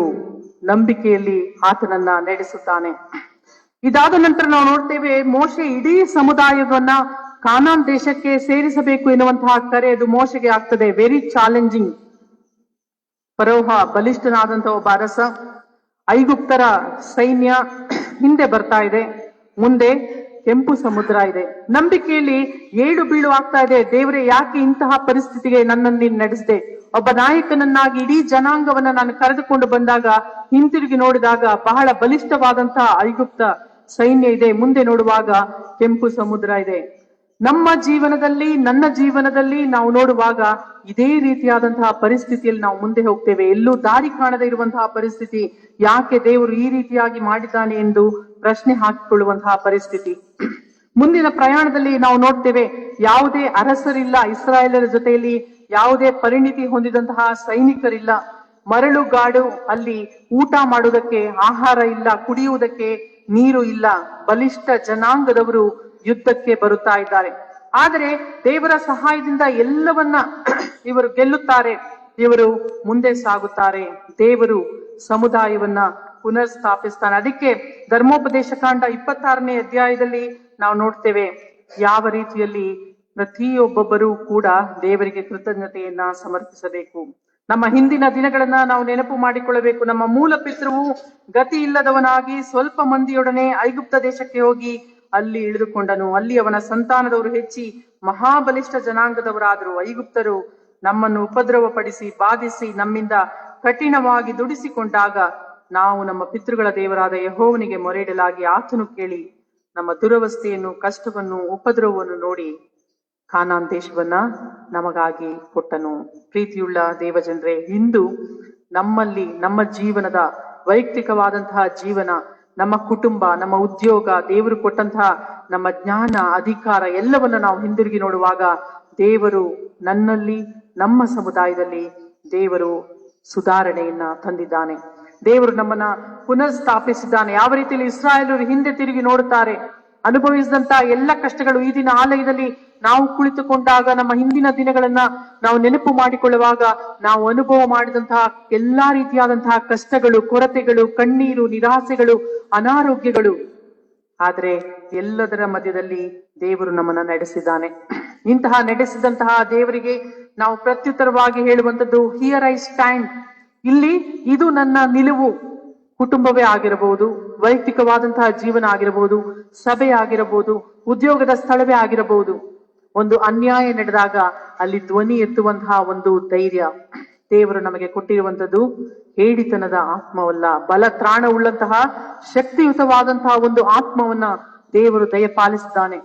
ನಂಬಿಕೆಯಲ್ಲಿ ಆತನನ್ನ ನಡೆಸುತ್ತಾನೆ. ಇದಾದ ನಂತರ ನಾವು ನೋಡ್ತೇವೆ, ಮೋಶೆ ಇಡೀ ಸಮುದಾಯವನ್ನ ಕಾನಾನ್ ದೇಶಕ್ಕೆ ಸೇರಿಸಬೇಕು ಎನ್ನುವಂತಹ ಕರೆ ಅದು ಮೋಶೆಗೆ ಆಗ್ತದೆ. Very challenging. ಫರೋಹ ಬಲಿಷ್ಠನಾದಂತಹ ಒಬ್ಬ ಅರಸ, ಐಗುಪ್ತರ ಸೈನ್ಯ ಹಿಂದೆ ಬರ್ತಾ ಇದೆ, ಮುಂದೆ ಕೆಂಪು ಸಮುದ್ರ ಇದೆ. ನಂಬಿಕೆಯಲ್ಲಿ ಏಳು ಬೀಳು ಆಗ್ತಾ ಇದೆ. ದೇವರೇ, ಯಾಕೆ ಇಂತಹ ಪರಿಸ್ಥಿತಿಗೆ ನನ್ನನ್ನು ನೀನು ನಡೆಸಿದೆ? ಒಬ್ಬ ನಾಯಕನನ್ನಾಗಿ ಇಡೀ ಜನಾಂಗವನ್ನ ನಾನು ಕರೆದುಕೊಂಡು ಬಂದಾಗ ಹಿಂತಿರುಗಿ ನೋಡಿದಾಗ ಬಹಳ ಬಲಿಷ್ಠವಾದಂತಹ ಐಗುಪ್ತ ಸೈನ್ಯ ಇದೆ, ಮುಂದೆ ನೋಡುವಾಗ ಕೆಂಪು ಸಮುದ್ರ ಇದೆ. ನಮ್ಮ ಜೀವನದಲ್ಲಿ, ನನ್ನ ಜೀವನದಲ್ಲಿ ನಾವು ನೋಡುವಾಗ ಇದೇ ರೀತಿಯಾದಂತಹ ಪರಿಸ್ಥಿತಿಯಲ್ಲಿ ನಾವು ಮುಂದೆ ಹೋಗ್ತೇವೆ. ಎಲ್ಲೂ ದಾರಿ ಕಾಣದೇ ಇರುವಂತಹ ಪರಿಸ್ಥಿತಿ. ಯಾಕೆ ದೇವರು ಈ ರೀತಿಯಾಗಿ ಮಾಡಿದ್ದಾನೆ ಎಂದು ಪ್ರಶ್ನೆ ಹಾಕಿಕೊಳ್ಳುವಂತಹ ಪರಿಸ್ಥಿತಿ. ಮುಂದಿನ ಪ್ರಯಾಣದಲ್ಲಿ ನಾವು ನೋಡ್ತೇವೆ, ಯಾವುದೇ ಅರಸರಿಲ್ಲ ಇಸ್ರಾಯೇಲರ ಜೊತೆಯಲ್ಲಿ, ಯಾವುದೇ ಪರಿಣಿತಿ ಹೊಂದಿದಂತಹ ಸೈನಿಕರಿಲ್ಲ. ಮರಳುಗಾಡು, ಅಲ್ಲಿ ಊಟ ಮಾಡುವುದಕ್ಕೆ ಆಹಾರ ಇಲ್ಲ, ಕುಡಿಯುವುದಕ್ಕೆ ನೀರು ಇಲ್ಲ. ಬಲಿಷ್ಠ ಜನಾಂಗದವರು ಯುದ್ಧಕ್ಕೆ ಬರುತ್ತಾ ಇದ್ದಾರೆ. ಆದರೆ ದೇವರ ಸಹಾಯದಿಂದ ಎಲ್ಲವನ್ನ ಇವರು ಗೆಲ್ಲುತ್ತಾರೆ, ಇವರು ಮುಂದೆ ಸಾಗುತ್ತಾರೆ. ದೇವರು ಸಮುದಾಯವನ್ನ ಪುನರ್ ಸ್ಥಾಪಿಸ್ತಾನೆ. ಅದಕ್ಕೆ ಧರ್ಮೋಪದೇಶ ಕಾಂಡ 26ನೇ ಅಧ್ಯಾಯದಲ್ಲಿ ನಾವು ನೋಡ್ತೇವೆ ಯಾವ ರೀತಿಯಲ್ಲಿ ಪ್ರತಿಯೊಬ್ಬೊಬ್ಬರೂ ಕೂಡ ದೇವರಿಗೆ ಕೃತಜ್ಞತೆಯನ್ನ ಸಮರ್ಪಿಸಬೇಕು. ನಮ್ಮ ಹಿಂದಿನ ದಿನಗಳನ್ನ ನಾವು ನೆನಪು ಮಾಡಿಕೊಳ್ಳಬೇಕು. ನಮ್ಮ ಮೂಲ ಪಿತೃವು ಗತಿ ಇಲ್ಲದವನಾಗಿ ಸ್ವಲ್ಪ ಮಂದಿಯೊಡನೆ ಐಗುಪ್ತ ದೇಶಕ್ಕೆ ಹೋಗಿ ಅಲ್ಲಿ ಇಳಿದುಕೊಂಡನು. ಅಲ್ಲಿ ಅವನ ಸಂತಾನದವರು ಹೆಚ್ಚಿ ಮಹಾಬಲಿಷ್ಠ ಜನಾಂಗದವರಾದರು. ಐಗುಪ್ತರು ನಮ್ಮನ್ನು ಉಪದ್ರವಪಡಿಸಿ ಬಾಧಿಸಿ ನಮ್ಮಿಂದ ಕಠಿಣವಾಗಿ ದುಡಿಸಿಕೊಂಡಾಗ ನಾವು ನಮ್ಮ ಪಿತೃಗಳ ದೇವರಾದ ಯೆಹೋವನಿಗೆ ಮೊರೆಯಿಡಲಾಗಿ ಆತನು ಕೇಳಿ ನಮ್ಮ ದುರವಸ್ಥೆಯನ್ನು, ಕಷ್ಟವನ್ನು, ಉಪದ್ರವವನ್ನು ನೋಡಿ ಕಾನಾನ್ ದೇಶವನ್ನ ನಮಗಾಗಿ ಕೊಟ್ಟನು. ಪ್ರೀತಿಯುಳ್ಳ ದೇವಜನರೇ, ಇಂದು ನಮ್ಮಲ್ಲಿ ನಮ್ಮ ಜೀವನದ ವೈಯಕ್ತಿಕವಾದಂತಹ ಜೀವನ, ನಮ್ಮ ಕುಟುಂಬ, ನಮ್ಮ ಉದ್ಯೋಗ, ದೇವರು ಕೊಟ್ಟಂತಹ ನಮ್ಮ ಜ್ಞಾನ, ಅಧಿಕಾರ ಎಲ್ಲವನ್ನ ನಾವು ಹಿಂದಿರುಗಿ ನೋಡುವಾಗ ದೇವರು ನನ್ನಲ್ಲಿ, ನಮ್ಮ ಸಮುದಾಯದಲ್ಲಿ ದೇವರು ಸುಧಾರಣೆಯನ್ನ ತಂದಿದ್ದಾನೆ. ದೇವರು ನಮ್ಮನ್ನ ಪುನರ್ ಸ್ಥಾಪಿಸಿದ್ದಾನೆ. ಯಾವ ರೀತಿಯಲ್ಲಿ ಇಸ್ರಾಯೇಲರು ಹಿಂದೆ ತಿರುಗಿ ನೋಡುತ್ತಾರೆ, ಅನುಭವಿಸಿದಂತಹ ಎಲ್ಲ ಕಷ್ಟಗಳು ಈ ದಿನ ಆಲಯದಲ್ಲಿ ನಾವು ಕುಳಿತುಕೊಂಡಾಗ ನಮ್ಮ ಹಿಂದಿನ ದಿನಗಳನ್ನ ನಾವು ನೆನಪು ಮಾಡಿಕೊಳ್ಳುವಾಗ ನಾವು ಅನುಭವ ಮಾಡಿದಂತಹ ಎಲ್ಲಾ ರೀತಿಯಾದಂತಹ ಕಷ್ಟಗಳು, ಕೊರತೆಗಳು, ಕಣ್ಣೀರು, ನಿರಾಸೆಗಳು, ಅನಾರೋಗ್ಯಗಳು, ಆದ್ರೆ ಎಲ್ಲದರ ಮಧ್ಯದಲ್ಲಿ ದೇವರು ನಮ್ಮನ್ನ ನಡೆಸಿದ್ದಾನೆ. ಇಂತಹ ನಡೆಸಿದಂತಹ ದೇವರಿಗೆ ನಾವು ಪ್ರತ್ಯುತ್ತರವಾಗಿ ಹೇಳುವಂಥದ್ದು, ಹಿಯರ್ ಐ ಸ್ಟ್ಯಾಂಡ್. ಇಲ್ಲಿ ಇದು ನನ್ನ ನಿಲುವು. ಕುಟುಂಬವೇ ಆಗಿರಬಹುದು, ವೈಯಕ್ತಿಕವಾದಂತಹ ಜೀವನ ಆಗಿರಬಹುದು, ಸಭೆ ಆಗಿರಬಹುದು, ಉದ್ಯೋಗದ ಸ್ಥಳವೇ ಆಗಿರಬಹುದು. ಒಂದು ಅನ್ಯಾಯ ನಡೆದಾಗ ಅಲ್ಲಿ ಧ್ವನಿ ಎತ್ತುವಂತಹ ಒಂದು ಧೈರ್ಯ ದೇವರು ನಮಗೆ ಕೊಟ್ಟಿರುವಂತದ್ದು ಹೇಡಿತನದ ಆತ್ಮವಲ್ಲ, ಬಲ ತ್ರಾಣ ಉಳ್ಳಂತಹ ಶಕ್ತಿಯುತವಾದಂತಹ ಒಂದು ಆತ್ಮವನ್ನ ದೇವರು ದಯಪಾಲಿಸಿದ್ದಾನೆ.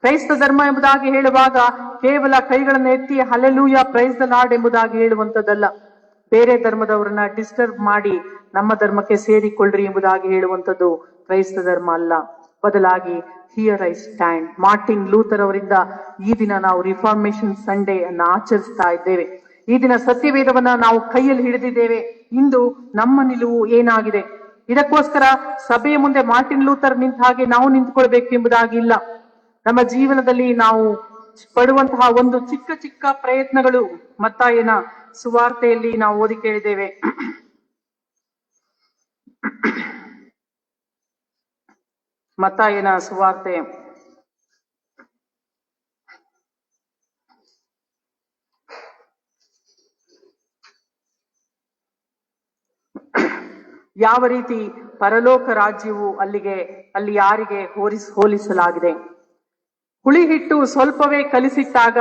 ಕ್ರೈಸ್ತ ಧರ್ಮ ಎಂಬುದಾಗಿ ಹೇಳುವಾಗ ಕೇವಲ ಕೈಗಳನ್ನು ಎತ್ತಿ ಹಲ್ಲೆಲೂಯ ಪ್ರೈಸ್ ದ ಲಾರ್ಡ್ ಎಂಬುದಾಗಿ ಹೇಳುವಂತದ್ದಲ್ಲ. ಬೇರೆ ಧರ್ಮದವರನ್ನ ಡಿಸ್ಟರ್ಬ್ ಮಾಡಿ ನಮ್ಮ ಧರ್ಮಕ್ಕೆ ಸೇರಿಕೊಳ್ಳ್ರಿ ಎಂಬುದಾಗಿ ಹೇಳುವಂಥದ್ದು ಕ್ರೈಸ್ತ ಧರ್ಮ ಅಲ್ಲ. ಬದಲಾಗಿ here I stand. Martin Luther ಅವರಿಂದ ಈ ದಿನ ನಾವು ರಿಫಾರ್ಮೇಶನ್ ಸಂಡೇ ಅನ್ನ ಆಚರಿಸ್ತಾ ಇದ್ದೇವೆ. ಈ ದಿನ ಸತ್ಯವೇದವನ್ನ ನಾವು ಕೈಯಲ್ಲಿ ಹಿಡಿದಿದ್ದೇವೆ. ಇಂದು ನಮ್ಮ ನಿಲುವು ಏನಾಗಿದೆ? ಇದಕ್ಕೋಸ್ಕರ ಸಭೆಯ ಮುಂದೆ ಮಾರ್ಟಿನ್ ಲೂಥರ್ ನಿಂತ ಹಾಗೆ ನಾವು ನಿಂತ್ಕೊಳ್ಬೇಕು ಎಂಬುದಾಗಿ ಇಲ್ಲ. ನಮ್ಮ ಜೀವನದಲ್ಲಿ ನಾವು ಪಡುವಂತಹ ಒಂದು ಚಿಕ್ಕ ಚಿಕ್ಕ ಪ್ರಯತ್ನಗಳು, ಮತ್ತಾಯನ ಸುವಾರ್ತೆಯಲ್ಲಿ ನಾವು ಓದಿ ಕೇಳಿದ್ದೇವೆ. ಮತ್ತಾಯನ ಸುವಾರ್ತೆ ಯಾವ ರೀತಿ ಪರಲೋಕ ರಾಜ್ಯವು ಅಲ್ಲಿ ಯಾರಿಗೆ ಹೋಲಿಸಲಾಗಿದೆ. ಹುಳಿ ಹಿಟ್ಟು ಸ್ವಲ್ಪವೇ ಕಲಿಸಿಟ್ಟಾಗ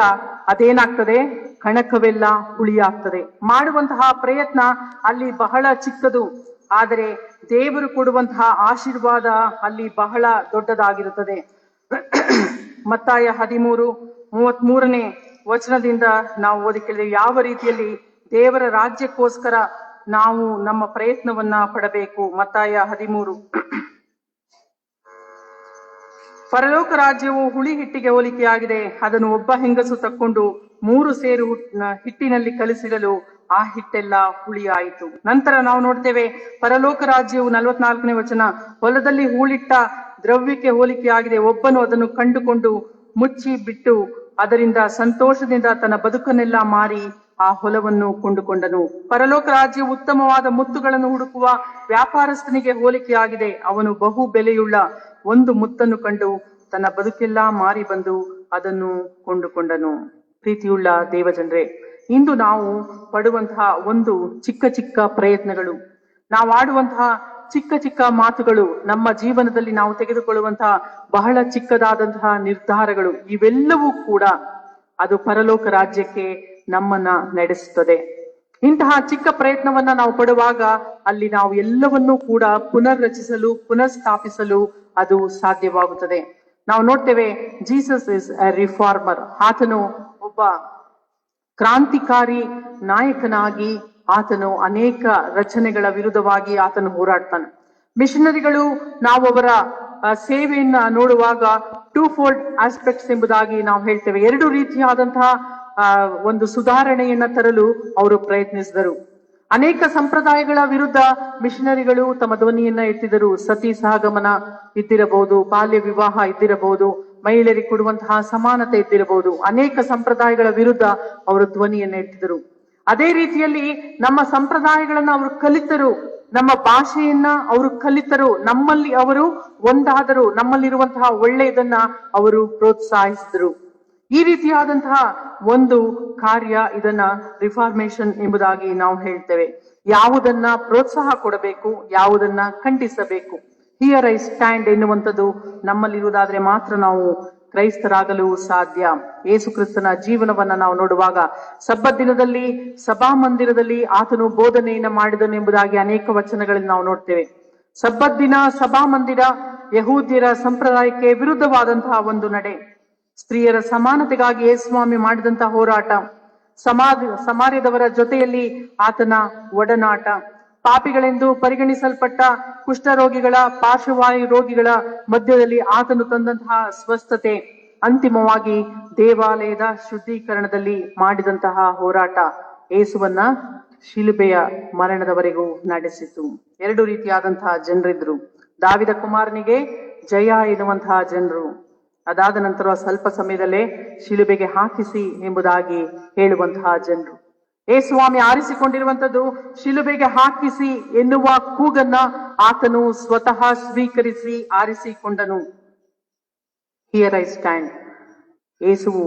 ಅದೇನಾಗ್ತದೆ? ಕಣಕವೆಲ್ಲ ಹುಳಿಯಾಗ್ತದೆ. ಮಾಡುವಂತಹ ಪ್ರಯತ್ನ ಅಲ್ಲಿ ಬಹಳ ಚಿಕ್ಕದು, ಆದರೆ ದೇವರು ಕೊಡುವಂತಹ ಆಶೀರ್ವಾದ ಅಲ್ಲಿ ಬಹಳ ದೊಡ್ಡದಾಗಿರುತ್ತದೆ. ಮತ್ತಾಯ 13:33ನೇ ವಚನದಿಂದ ನಾವು ಓದಿ ಕೇಳಿದ್ದೇವೆ ಯಾವ ರೀತಿಯಲ್ಲಿ ದೇವರ ರಾಜ್ಯಕ್ಕೋಸ್ಕರ ನಾವು ನಮ್ಮ ಪ್ರಯತ್ನವನ್ನ ಪಡಬೇಕು. ಮತ್ತಾಯ 13. ಪರಲೋಕ ರಾಜ್ಯವು ಹುಳಿ ಹಿಟ್ಟಿಗೆ ಹೋಲಿಕೆಯಾಗಿದೆ. ಅದನ್ನು ಒಬ್ಬ ಹೆಂಗಸು ತಕ್ಕೊಂಡು 3 ಸೇರು ಹಿಟ್ಟಿನಲ್ಲಿ ಕಲಿಸಿಡಲು ಆ ಹಿಟ್ಟೆಲ್ಲ ಹುಳಿಯಾಯಿತು. ನಂತರ ನಾವು ನೋಡ್ತೇವೆ ಪರಲೋಕ ರಾಜ್ಯವು 44ನೇ ವಚನ, ಹೊಲದಲ್ಲಿ ಹೂಳಿಟ್ಟ ದ್ರವ್ಯಕ್ಕೆ ಹೋಲಿಕೆಯಾಗಿದೆ. ಒಬ್ಬನು ಅದನ್ನು ಕಂಡುಕೊಂಡು ಮುಚ್ಚಿ ಬಿಟ್ಟು ಅದರಿಂದ ಸಂತೋಷದಿಂದ ತನ್ನ ಬದುಕನ್ನೆಲ್ಲ ಮಾರಿ ಆ ಹೊಲವನ್ನು ಕೊಂಡುಕೊಂಡನು. ಪರಲೋಕ ರಾಜ್ಯವು ಉತ್ತಮವಾದ ಮುತ್ತುಗಳನ್ನು ಹುಡುಕುವ ವ್ಯಾಪಾರಸ್ಥನಿಗೆ ಹೋಲಿಕೆಯಾಗಿದೆ. ಅವನು ಬಹು ಬೆಲೆಯುಳ್ಳ ಒಂದು ಮುತ್ತನ್ನು ಕಂಡು ತನ್ನ ಬದುಕೆಲ್ಲ ಮಾರಿ ಬಂದು ಅದನ್ನು ಕೊಂಡುಕೊಂಡನು. ಪ್ರೀತಿಯುಳ್ಳ ದೇವಜನರೇ, ಇಂದು ನಾವು ಪಡುವಂತಹ ಒಂದು ಚಿಕ್ಕ ಚಿಕ್ಕ ಪ್ರಯತ್ನಗಳು, ನಾವು ಆಡುವಂತಹ ಚಿಕ್ಕ ಚಿಕ್ಕ ಮಾತುಗಳು, ನಮ್ಮ ಜೀವನದಲ್ಲಿ ನಾವು ತೆಗೆದುಕೊಳ್ಳುವಂತಹ ಬಹಳ ಚಿಕ್ಕದಾದಂತಹ ನಿರ್ಧಾರಗಳು, ಇವೆಲ್ಲವೂ ಕೂಡ ಅದು ಪರಲೋಕ ರಾಜ್ಯಕ್ಕೆ ನಮ್ಮನ್ನ ನಡೆಸುತ್ತದೆ. ಇಂತಹ ಚಿಕ್ಕ ಪ್ರಯತ್ನವನ್ನ ನಾವು ಪಡುವಾಗ ಅಲ್ಲಿ ನಾವು ಎಲ್ಲವನ್ನೂ ಕೂಡ ಪುನರ್ರಚಿಸಲು, ಪುನರ್ಸ್ಥಾಪಿಸಲು ಅದು ಸಾಧ್ಯವಾಗುತ್ತದೆ. ನಾವು ನೋಡ್ತೇವೆ, ಜೀಸಸ್ ಇಸ್ ಎ ರಿಫಾರ್ಮರ್. ಆತನು ಒಬ್ಬ ಕ್ರಾಂತಿಕಾರಿ ನಾಯಕನಾಗಿ ಆತನು ಅನೇಕ ರಚನೆಗಳ ವಿರುದ್ಧವಾಗಿ ಆತನು ಹೋರಾಡ್ತಾನೆ. ಮಿಷನರಿಗಳು ನಾವು ಅವರ ಸೇವೆಯನ್ನ ನೋಡುವಾಗ ಟೂ ಫೋಲ್ಡ್ ಆಸ್ಪೆಕ್ಟ್ಸ್ ಎಂಬುದಾಗಿ ನಾವು ಹೇಳ್ತೇವೆ. ಎರಡು ರೀತಿಯಾದಂತಹ ಒಂದು ಸುಧಾರಣೆಯನ್ನ ತರಲು ಅವರು ಪ್ರಯತ್ನಿಸಿದರು. ಅನೇಕ ಸಂಪ್ರದಾಯಗಳ ವಿರುದ್ಧ ಮಿಷನರಿಗಳು ತಮ್ಮ ಧ್ವನಿಯನ್ನ ಎತ್ತಿದರು. ಸತಿ ಸಹಗಮನ ಇದ್ದಿರಬಹುದು, ಬಾಲ್ಯ ವಿವಾಹ ಇದ್ದಿರಬಹುದು, ಮಹಿಳೆಯರಿಗೆ ಕೊಡುವಂತಹ ಸಮಾನತೆ ಇದ್ದಿರಬಹುದು. ಅನೇಕ ಸಂಪ್ರದಾಯಗಳ ವಿರುದ್ಧ ಅವರು ಧ್ವನಿಯನ್ನ ಎತ್ತಿದರು. ಅದೇ ರೀತಿಯಲ್ಲಿ ನಮ್ಮ ಸಂಪ್ರದಾಯಗಳನ್ನ ಅವರು ಕಲಿತರು, ನಮ್ಮ ಭಾಷೆಯನ್ನ ಅವರು ಕಲಿತರು, ನಮ್ಮಲ್ಲಿ ಅವರು ಒಂದಾದರು, ನಮ್ಮಲ್ಲಿರುವಂತಹ ಒಳ್ಳೆಯದನ್ನ ಅವರು ಪ್ರೋತ್ಸಾಹಿಸಿದರು. ಈ ರೀತಿಯಾದಂತಹ ಒಂದು ಕಾರ್ಯ, ಇದನ್ನ ರಿಫಾರ್ಮೇಶನ್ ಎಂಬುದಾಗಿ ನಾವು ಹೇಳ್ತೇವೆ. ಯಾವುದನ್ನ ಪ್ರೋತ್ಸಾಹ ಕೊಡಬೇಕು, ಯಾವುದನ್ನ ಖಂಡಿಸಬೇಕು. ಹಿಯರ್ ಐ ಸ್ಟ್ಯಾಂಡ್ ಎನ್ನುವಂಥದ್ದು ನಮ್ಮಲ್ಲಿರುವುದಾದ್ರೆ ಮಾತ್ರ ನಾವು ಕ್ರೈಸ್ತರಾಗಲು ಸಾಧ್ಯ. ಯೇಸು ಕ್ರಿಸ್ತನ ಜೀವನವನ್ನ ನಾವು ನೋಡುವಾಗ ಸಬ್ಬತ್ ದಿನದಲ್ಲಿ ಸಭಾಮಂದಿರದಲ್ಲಿ ಆತನು ಬೋಧನೆಯನ್ನ ಮಾಡಿದನು ಎಂಬುದಾಗಿ ಅನೇಕ ವಚನಗಳಲ್ಲಿ ನಾವು ನೋಡ್ತೇವೆ. ಸಬ್ಬತ್ ದಿನ ಸಭಾಮಂದಿರ ಯಹೂದ್ಯರ ಸಂಪ್ರದಾಯಕ್ಕೆ ವಿರುದ್ಧವಾದಂತಹ ಒಂದು ನಡೆ, ಸ್ತ್ರೀಯರ ಸಮಾನತೆಗಾಗಿ ಯೇಸುಸ್ವಾಮಿ ಮಾಡಿದಂತಹ ಹೋರಾಟ, ಸಮಾರ್ಯದವರ ಜೊತೆಯಲ್ಲಿ ಆತನ ಒಡನಾಟ, ಪಾಪಿಗಳೆಂದು ಪರಿಗಣಿಸಲ್ಪಟ್ಟ ಕುಷ್ಠರೋಗಿಗಳ, ಪಾರ್ಶ್ವವಾಯು ರೋಗಿಗಳ ಮಧ್ಯದಲ್ಲಿ ಆತನು ತಂದಂತಹ ಸ್ವಸ್ಥತೆ, ಅಂತಿಮವಾಗಿ ದೇವಾಲಯದ ಶುದ್ಧೀಕರಣದಲ್ಲಿ ಮಾಡಿದಂತಹ ಹೋರಾಟ ಯೇಸುವನ್ನ ಶಿಲುಬೆಯ ಮರಣದವರೆಗೂ ನಡೆಸಿತು. ಎರಡು ರೀತಿಯಾದಂತಹ ಜನರಿದ್ರು. ದಾವಿದ ಕುಮಾರನಿಗೆ ಜಯ ಎನ್ನುವಂತಹ ಜನರು, ಅದಾದ ನಂತರ ಸ್ವಲ್ಪ ಸಮಯದಲ್ಲೇ ಶಿಲುಬೆಗೆ ಹಾಕಿಸಿ ಎಂಬುದಾಗಿ ಹೇಳುವಂತಹ ಜನರು. ಯೇಸುಸ್ವಾಮಿ ಆರಿಸಿಕೊಂಡಿರುವಂತದ್ದು ಶಿಲುಬೆಗೆ ಹಾಕಿಸಿ ಎನ್ನುವ ಕೂಗನ್ನ ಆತನು ಸ್ವತಃ ಸ್ವೀಕರಿಸಿ ಆರಿಸಿಕೊಂಡನು. Here I stand. ಯೇಸುವು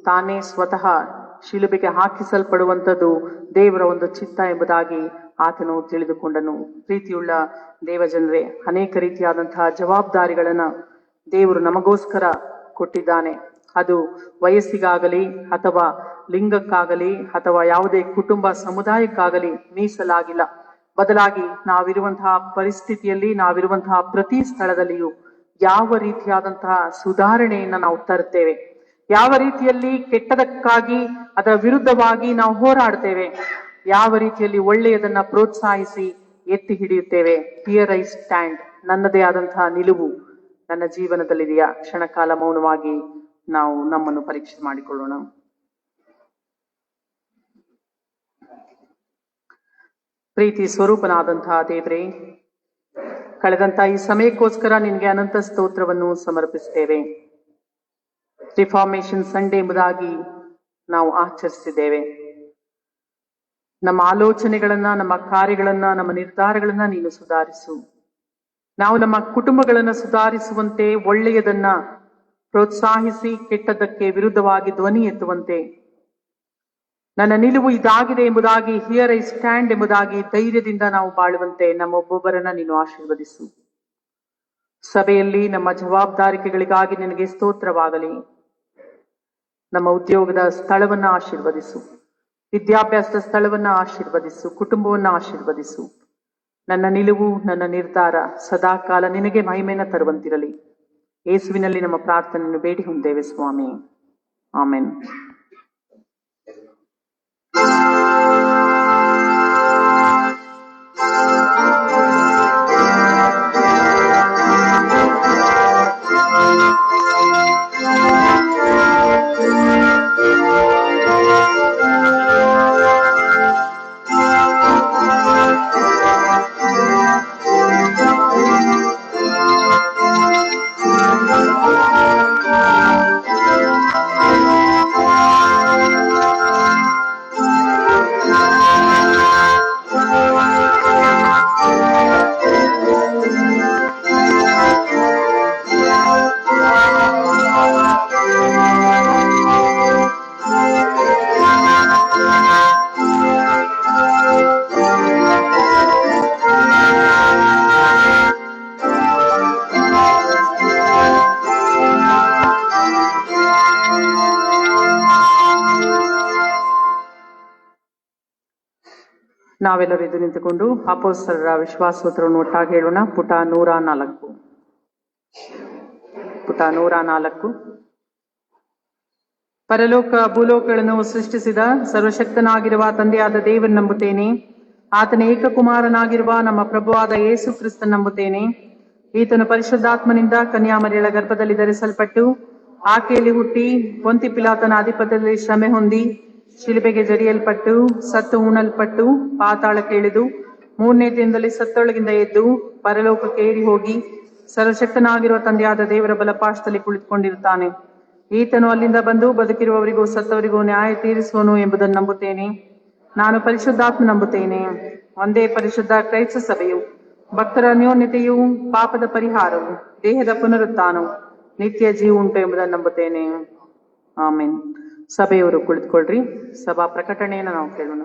ತಾನೇ ಸ್ವತಃ ಶಿಲುಬೆಗೆ ಹಾಕಿಸಲ್ಪಡುವಂಥದ್ದು ದೇವರ ಒಂದು ಚಿತ್ತ ಎಂಬುದಾಗಿ ಆತನು ತಿಳಿದುಕೊಂಡನು. ಪ್ರೀತಿಯುಳ್ಳ ದೇವಜನರೇ, ಅನೇಕ ರೀತಿಯಾದಂತಹ ಜವಾಬ್ದಾರಿಗಳನ್ನ ದೇವರು ನಮಗೋಸ್ಕರ ಕೊಟ್ಟಿದ್ದಾನೆ. ಅದು ವಯಸ್ಸಿಗಾಗಲಿ ಅಥವಾ ಲಿಂಗಕ್ಕಾಗಲಿ ಅಥವಾ ಯಾವುದೇ ಕುಟುಂಬ ಸಮುದಾಯಕ್ಕಾಗಲಿ ಮೀಸಲಾಗಿಲ್ಲ. ಬದಲಾಗಿ ನಾವಿರುವಂತಹ ಪರಿಸ್ಥಿತಿಯಲ್ಲಿ, ನಾವಿರುವಂತಹ ಪ್ರತಿ ಸ್ಥಳದಲ್ಲಿಯೂ ಯಾವ ರೀತಿಯಾದಂತಹ ಸುಧಾರಣೆಯನ್ನ ನಾವು ತರ್ತೇವೆ, ಯಾವ ರೀತಿಯಲ್ಲಿ ಕೆಟ್ಟದಕ್ಕಾಗಿ ಅದರ ವಿರುದ್ಧವಾಗಿ ನಾವು ಹೋರಾಡ್ತೇವೆ, ಯಾವ ರೀತಿಯಲ್ಲಿ ಒಳ್ಳೆಯದನ್ನ ಪ್ರೋತ್ಸಾಹಿಸಿ ಎತ್ತಿ ಹಿಡಿಯುತ್ತೇವೆ. Here I stand. ನನ್ನದೇ ಆದಂತಹ ನಿಲುವು ನನ್ನ ಜೀವನದಲ್ಲಿದೆಯಾ? ಕ್ಷಣಕಾಲ ಮೌನವಾಗಿ ನಾವು ನಮ್ಮನ್ನು ಪರೀಕ್ಷೆ ಮಾಡಿಕೊಳ್ಳೋಣ. ಪ್ರೀತಿ ಸ್ವರೂಪನಾದಂತಹ ದೇವರೇ, ಕಳೆದಂತಹ ಈ ಸಮಯಕ್ಕೋಸ್ಕರ ನಿನಗೆ ಅನಂತ ಸ್ತೋತ್ರವನ್ನು ಸಮರ್ಪಿಸ್ತೇವೆ. ರಿಫಾರ್ಮೇಶನ್ ಸಂಡೇ ಎಂಬುದಾಗಿ ನಾವು ಆಚರಿಸಿದ್ದೇವೆ. ನಮ್ಮ ಆಲೋಚನೆಗಳನ್ನ, ನಮ್ಮ ಕಾರ್ಯಗಳನ್ನ, ನಮ್ಮ ನಿರ್ಧಾರಗಳನ್ನ ನೀನು ಸುಧಾರಿಸು. ನಾವು ನಮ್ಮ ಕುಟುಂಬಗಳನ್ನ ಸುಧಾರಿಸುವಂತೆ, ಒಳ್ಳೆಯದನ್ನ ಪ್ರೋತ್ಸಾಹಿಸಿ ಕೆಟ್ಟದ್ದಕ್ಕೆ ವಿರುದ್ಧವಾಗಿ ಧ್ವನಿ ಎತ್ತುವಂತೆ, ನನ್ನ ನಿಲುವು ಇದಾಗಿದೆ ಎಂಬುದಾಗಿ, ಹಿಯರ್ ಐ ಸ್ಟ್ಯಾಂಡ್ ಎಂಬುದಾಗಿ ಧೈರ್ಯದಿಂದ ನಾವು ಬಾಳುವಂತೆ ನಮ್ಮೊಬ್ಬೊಬ್ಬರನ್ನ ನೀನು ಆಶೀರ್ವದಿಸು. ಸಭೆಯಲ್ಲಿ ನಮ್ಮ ಜವಾಬ್ದಾರಿಕೆಗಳಿಗಾಗಿ ನಿನಗೆ ಸ್ತೋತ್ರವಾಗಲಿ. ನಮ್ಮ ಉದ್ಯೋಗದ ಸ್ಥಳವನ್ನ ಆಶೀರ್ವದಿಸು, ವಿದ್ಯಾಭ್ಯಾಸದ ಸ್ಥಳವನ್ನ ಆಶೀರ್ವದಿಸು, ಕುಟುಂಬವನ್ನ ಆಶೀರ್ವದಿಸು. ನನ್ನ ನಿಲುವು, ನನ್ನ ನಿರ್ಧಾರ ಸದಾಕಾಲ ನಿನಗೆ ಮಹಿಮೆಯನ್ನು ತರುವಂತಿರಲಿ. ಯೇಸುವಿನಲ್ಲಿ ನಮ್ಮ ಪ್ರಾರ್ಥನೆಯನ್ನು ಬೇಡಿ ಹೊಂದೇವೆ ಸ್ವಾಮಿ. ಆಮೆನ್. ನಾವೆಲ್ಲರೂ ಎದ್ದು ನಿಂತುಕೊಂಡು ಅಪೊಸ್ತಲರ ವಿಶ್ವಾಸೋತ್ತರವನ್ನು ಒಟ್ಟಾಗಿ ಹೇಳೋಣ. ಪುಟ 104. ಪುಟ 104. ಪರಲೋಕ ಭೂಲೋಕಗಳನ್ನು ಸೃಷ್ಟಿಸಿದ ಸರ್ವಶಕ್ತನಾಗಿರುವ ತಂದೆಯಾದ ದೇವರು ನಂಬುತ್ತೇನೆ. ಆತನ ಏಕಕುಮಾರನಾಗಿರುವ ನಮ್ಮ ಪ್ರಭುವಾದ ಯೇಸು ಕ್ರಿಸ್ತನ್ ನಂಬುತ್ತೇನೆ. ಈತನು ಪರಿಶುದ್ಧಾತ್ಮನಿಂದ ಕನ್ಯಾಮರಿಯಳ ಗರ್ಭದಲ್ಲಿ ಧರಿಸಲ್ಪಟ್ಟು ಆಕೆಯಲ್ಲಿ ಹುಟ್ಟಿ ಪೊಂತಿ ಪಿಲಾತನ ಅಧಿಪತ್ಯದಲ್ಲಿ ಶ್ರಮೆ ಹೊಂದಿ ಶಿಲುಬೆಗೆ ಜರಿಯಲ್ಪಟ್ಟು ಸತ್ತು ಉಣಲ್ಪಟ್ಟು ಪಾತಾಳಕ್ಕೆ ಇಳಿದು 3ನೇ ದಿನದಲ್ಲಿ ಸತ್ತೊಳಗಿಂದ ಎದ್ದು ಪರಲೋಕಕ್ಕೆ ಏರಿ ಹೋಗಿ ಸರ್ವಶಕ್ತನಾಗಿರುವ ತಂದೆಯಾದ ದೇವರ ಬಲಪಾರ್ಶ್ವದಲ್ಲಿ ಕುಳಿತುಕೊಂಡಿರುತ್ತಾನೆ. ಈತನು ಅಲ್ಲಿಂದ ಬಂದು ಬದುಕಿರುವವರಿಗೂ ಸತ್ತವರಿಗೂ ನ್ಯಾಯ ತೀರಿಸುವನು ಎಂಬುದನ್ನು ನಂಬುತ್ತೇನೆ. ನಾನು ಪರಿಶುದ್ಧಾತ್ಮ ನಂಬುತ್ತೇನೆ. ಒಂದೇ ಪರಿಶುದ್ಧ ಕ್ರೈಸ್ತ ಸಭೆಯು, ಭಕ್ತರ ಅನ್ಯೋನ್ಯತೆಯು, ಪಾಪದ ಪರಿಹಾರವು, ದೇಹದ ಪುನರುತ್ಥಾನವು, ನಿತ್ಯ ಜೀವ ಉಂಟು ಎಂಬುದನ್ನು ನಂಬುತ್ತೇನೆ. ಆಮೇನ್. ಸಭೆಯವರು ಕುಳಿತುಕೊಳ್ಳ್ರಿ. ಸಭಾ ಪ್ರಕಟಣೆಯನ್ನು ನಾವು ಕೇಳೋಣ.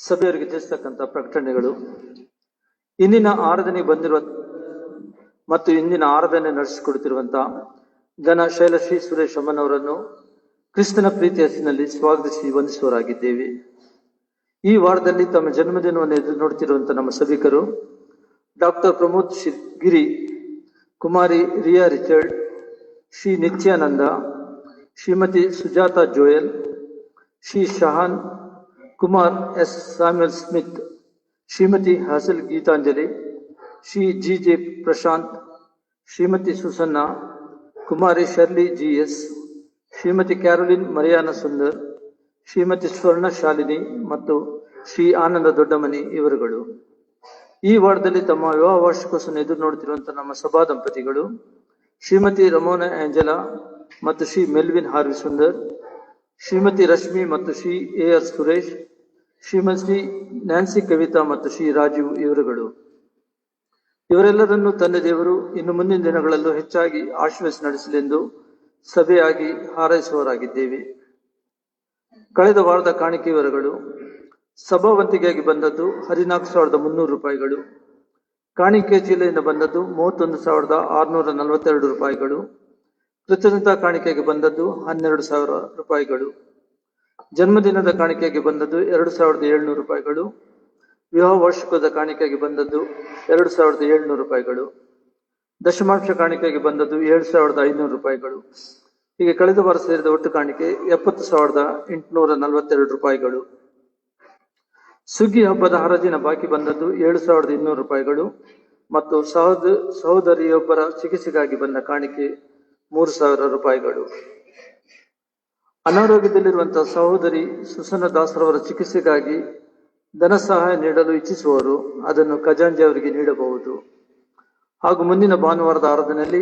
ಸಭೆಯವರಿಗೆ ತಿಳಿಸ್ತಕ್ಕಂಥ ಪ್ರಕಟಣೆಗಳು. ಇಂದಿನ ಆರಾಧನೆ ಬಂದಿರುವ ಮತ್ತು ಇಂದಿನ ಆರಾಧನೆ ನಡೆಸಿಕೊಡುತ್ತಿರುವಂತಹ ಘನ ಶೈಲಶ್ರೀ ಸುರೇಶ್ ಅಮ್ಮನವರನ್ನು ಕ್ರಿಸ್ತನ ಪ್ರೀತಿ ಹೆಸರಿನಲ್ಲಿ ಸ್ವಾಗತಿಸಿ ವಂದಿಸುವರಾಗಿದ್ದೇವೆ. ಈ ವಾರದಲ್ಲಿ ತಮ್ಮ ಜನ್ಮದಿನವನ್ನು ಎದುರು ನೋಡುತ್ತಿರುವಂತಹ ನಮ್ಮ ಸಭಿಕರು doctor Pramod Giri, Kumari Riya Richard, Shri Nityananda, Shrimati Sujatha Joel, Shri Shahan Kumar S Samuel Smith, Shrimati Hazel Geetanjali, Shri GJ. Prashanth, Shrimati Susanna, Kumari Shirley GS., Shrimati Caroline Mariana Sundar, Shrimati Swarna Shalini ಮತ್ತು ಶ್ರೀ ಆನಂದ ದೊಡ್ಡಮನಿ ಇವರುಗಳು. ಈ ವಾರದಲ್ಲಿ ತಮ್ಮ ವಿವಾಹ ವಾರ್ಷಿಕೋತ್ಸವ ಎದುರು ನೋಡುತ್ತಿರುವಂತಹ ನಮ್ಮ ಸಭಾ ದಂಪತಿಗಳು ಶ್ರೀಮತಿ ರಮೋನಾ ಆಂಜಲಾ ಮತ್ತು ಶ್ರೀ ಮೆಲ್ವಿನ್ ಹಾರ್ವಿ ಸುಂದರ್, ಶ್ರೀಮತಿ ರಶ್ಮಿ ಮತ್ತು ಶ್ರೀ ಎ.ಆರ್. ಸುರೇಶ್, ಶ್ರೀಮತಿ ನ್ಯಾನ್ಸಿ ಕವಿತಾ ಮತ್ತು ಶ್ರೀ ರಾಜೀವ್ ಇವರುಗಳು. ಇವರೆಲ್ಲರನ್ನು ತಂದೆ ದೇವರು ಇನ್ನು ಮುಂದಿನ ದಿನಗಳಲ್ಲೂ ಹೆಚ್ಚಾಗಿ ಆಶೀರ್ವದಿಸಿ ನಡೆಸಲೆಂದು ಸಭೆಯಾಗಿ ಹಾರೈಸುವವರಾಗಿದ್ದೇವೆ. ಕಳೆದ ವಾರದ ಕಾಣಿಕೆ ವಿವರಗಳು. ಸಭಾವಂತಿಕೆಯಾಗಿ ಬಂದದ್ದು 14,300 ರೂಪಾಯಿಗಳು. ಕಾಣಿಕೆ ಚೀಲೆಯಿಂದ ಬಂದದ್ದು 31,642 ರೂಪಾಯಿಗಳು. ಕೃತಜ್ಞತಾ ಕಾಣಿಕೆಗೆ ಬಂದದ್ದು 12,000 ರೂಪಾಯಿಗಳು. ಜನ್ಮದಿನದ ಕಾಣಿಕೆಗೆ ಬಂದದ್ದು 2,700 ರೂಪಾಯಿಗಳು. ವಿವಾಹ ವಾರ್ಷಿಕದ ಕಾಣಿಕೆಗೆ ಬಂದದ್ದು 2,700 ರೂಪಾಯಿಗಳು. ದಶಮಾಂಶ ಕಾಣಿಕೆಗೆ ಬಂದದ್ದು 7,500 ರೂಪಾಯಿಗಳು. ಹೀಗೆ ಕಳೆದ ವಾರ ಸೇರಿದ ಒಟ್ಟು ಕಾಣಿಕೆ 70,842 ರೂಪಾಯಿಗಳು. ಸುಗ್ಗಿ ಹಬ್ಬದ ಹರಾಜಿನ ಬಾಕಿ ಬಂದದ್ದು 7,200 ರೂಪಾಯಿಗಳು ಮತ್ತು ಸಹೋದರಿಯೊಬ್ಬರ ಚಿಕಿತ್ಸೆಗಾಗಿ ಬಂದ ಕಾಣಿಕೆ 3,000 ರೂಪಾಯಿಗಳು. ಅನಾರೋಗ್ಯದಲ್ಲಿರುವಂತಹ ಸಹೋದರಿ ಸುಸನ್ನ ದಾಸರವರ ಚಿಕಿತ್ಸೆಗಾಗಿ ಧನ ಸಹಾಯ ನೀಡಲು ಇಚ್ಛಿಸುವವರು ಅದನ್ನು ಖಜಾಂಜಿ ಅವರಿಗೆ ನೀಡಬಹುದು. ಹಾಗೂ ಮುಂದಿನ ಭಾನುವಾರದ ಆರಾಧನೆಯಲ್ಲಿ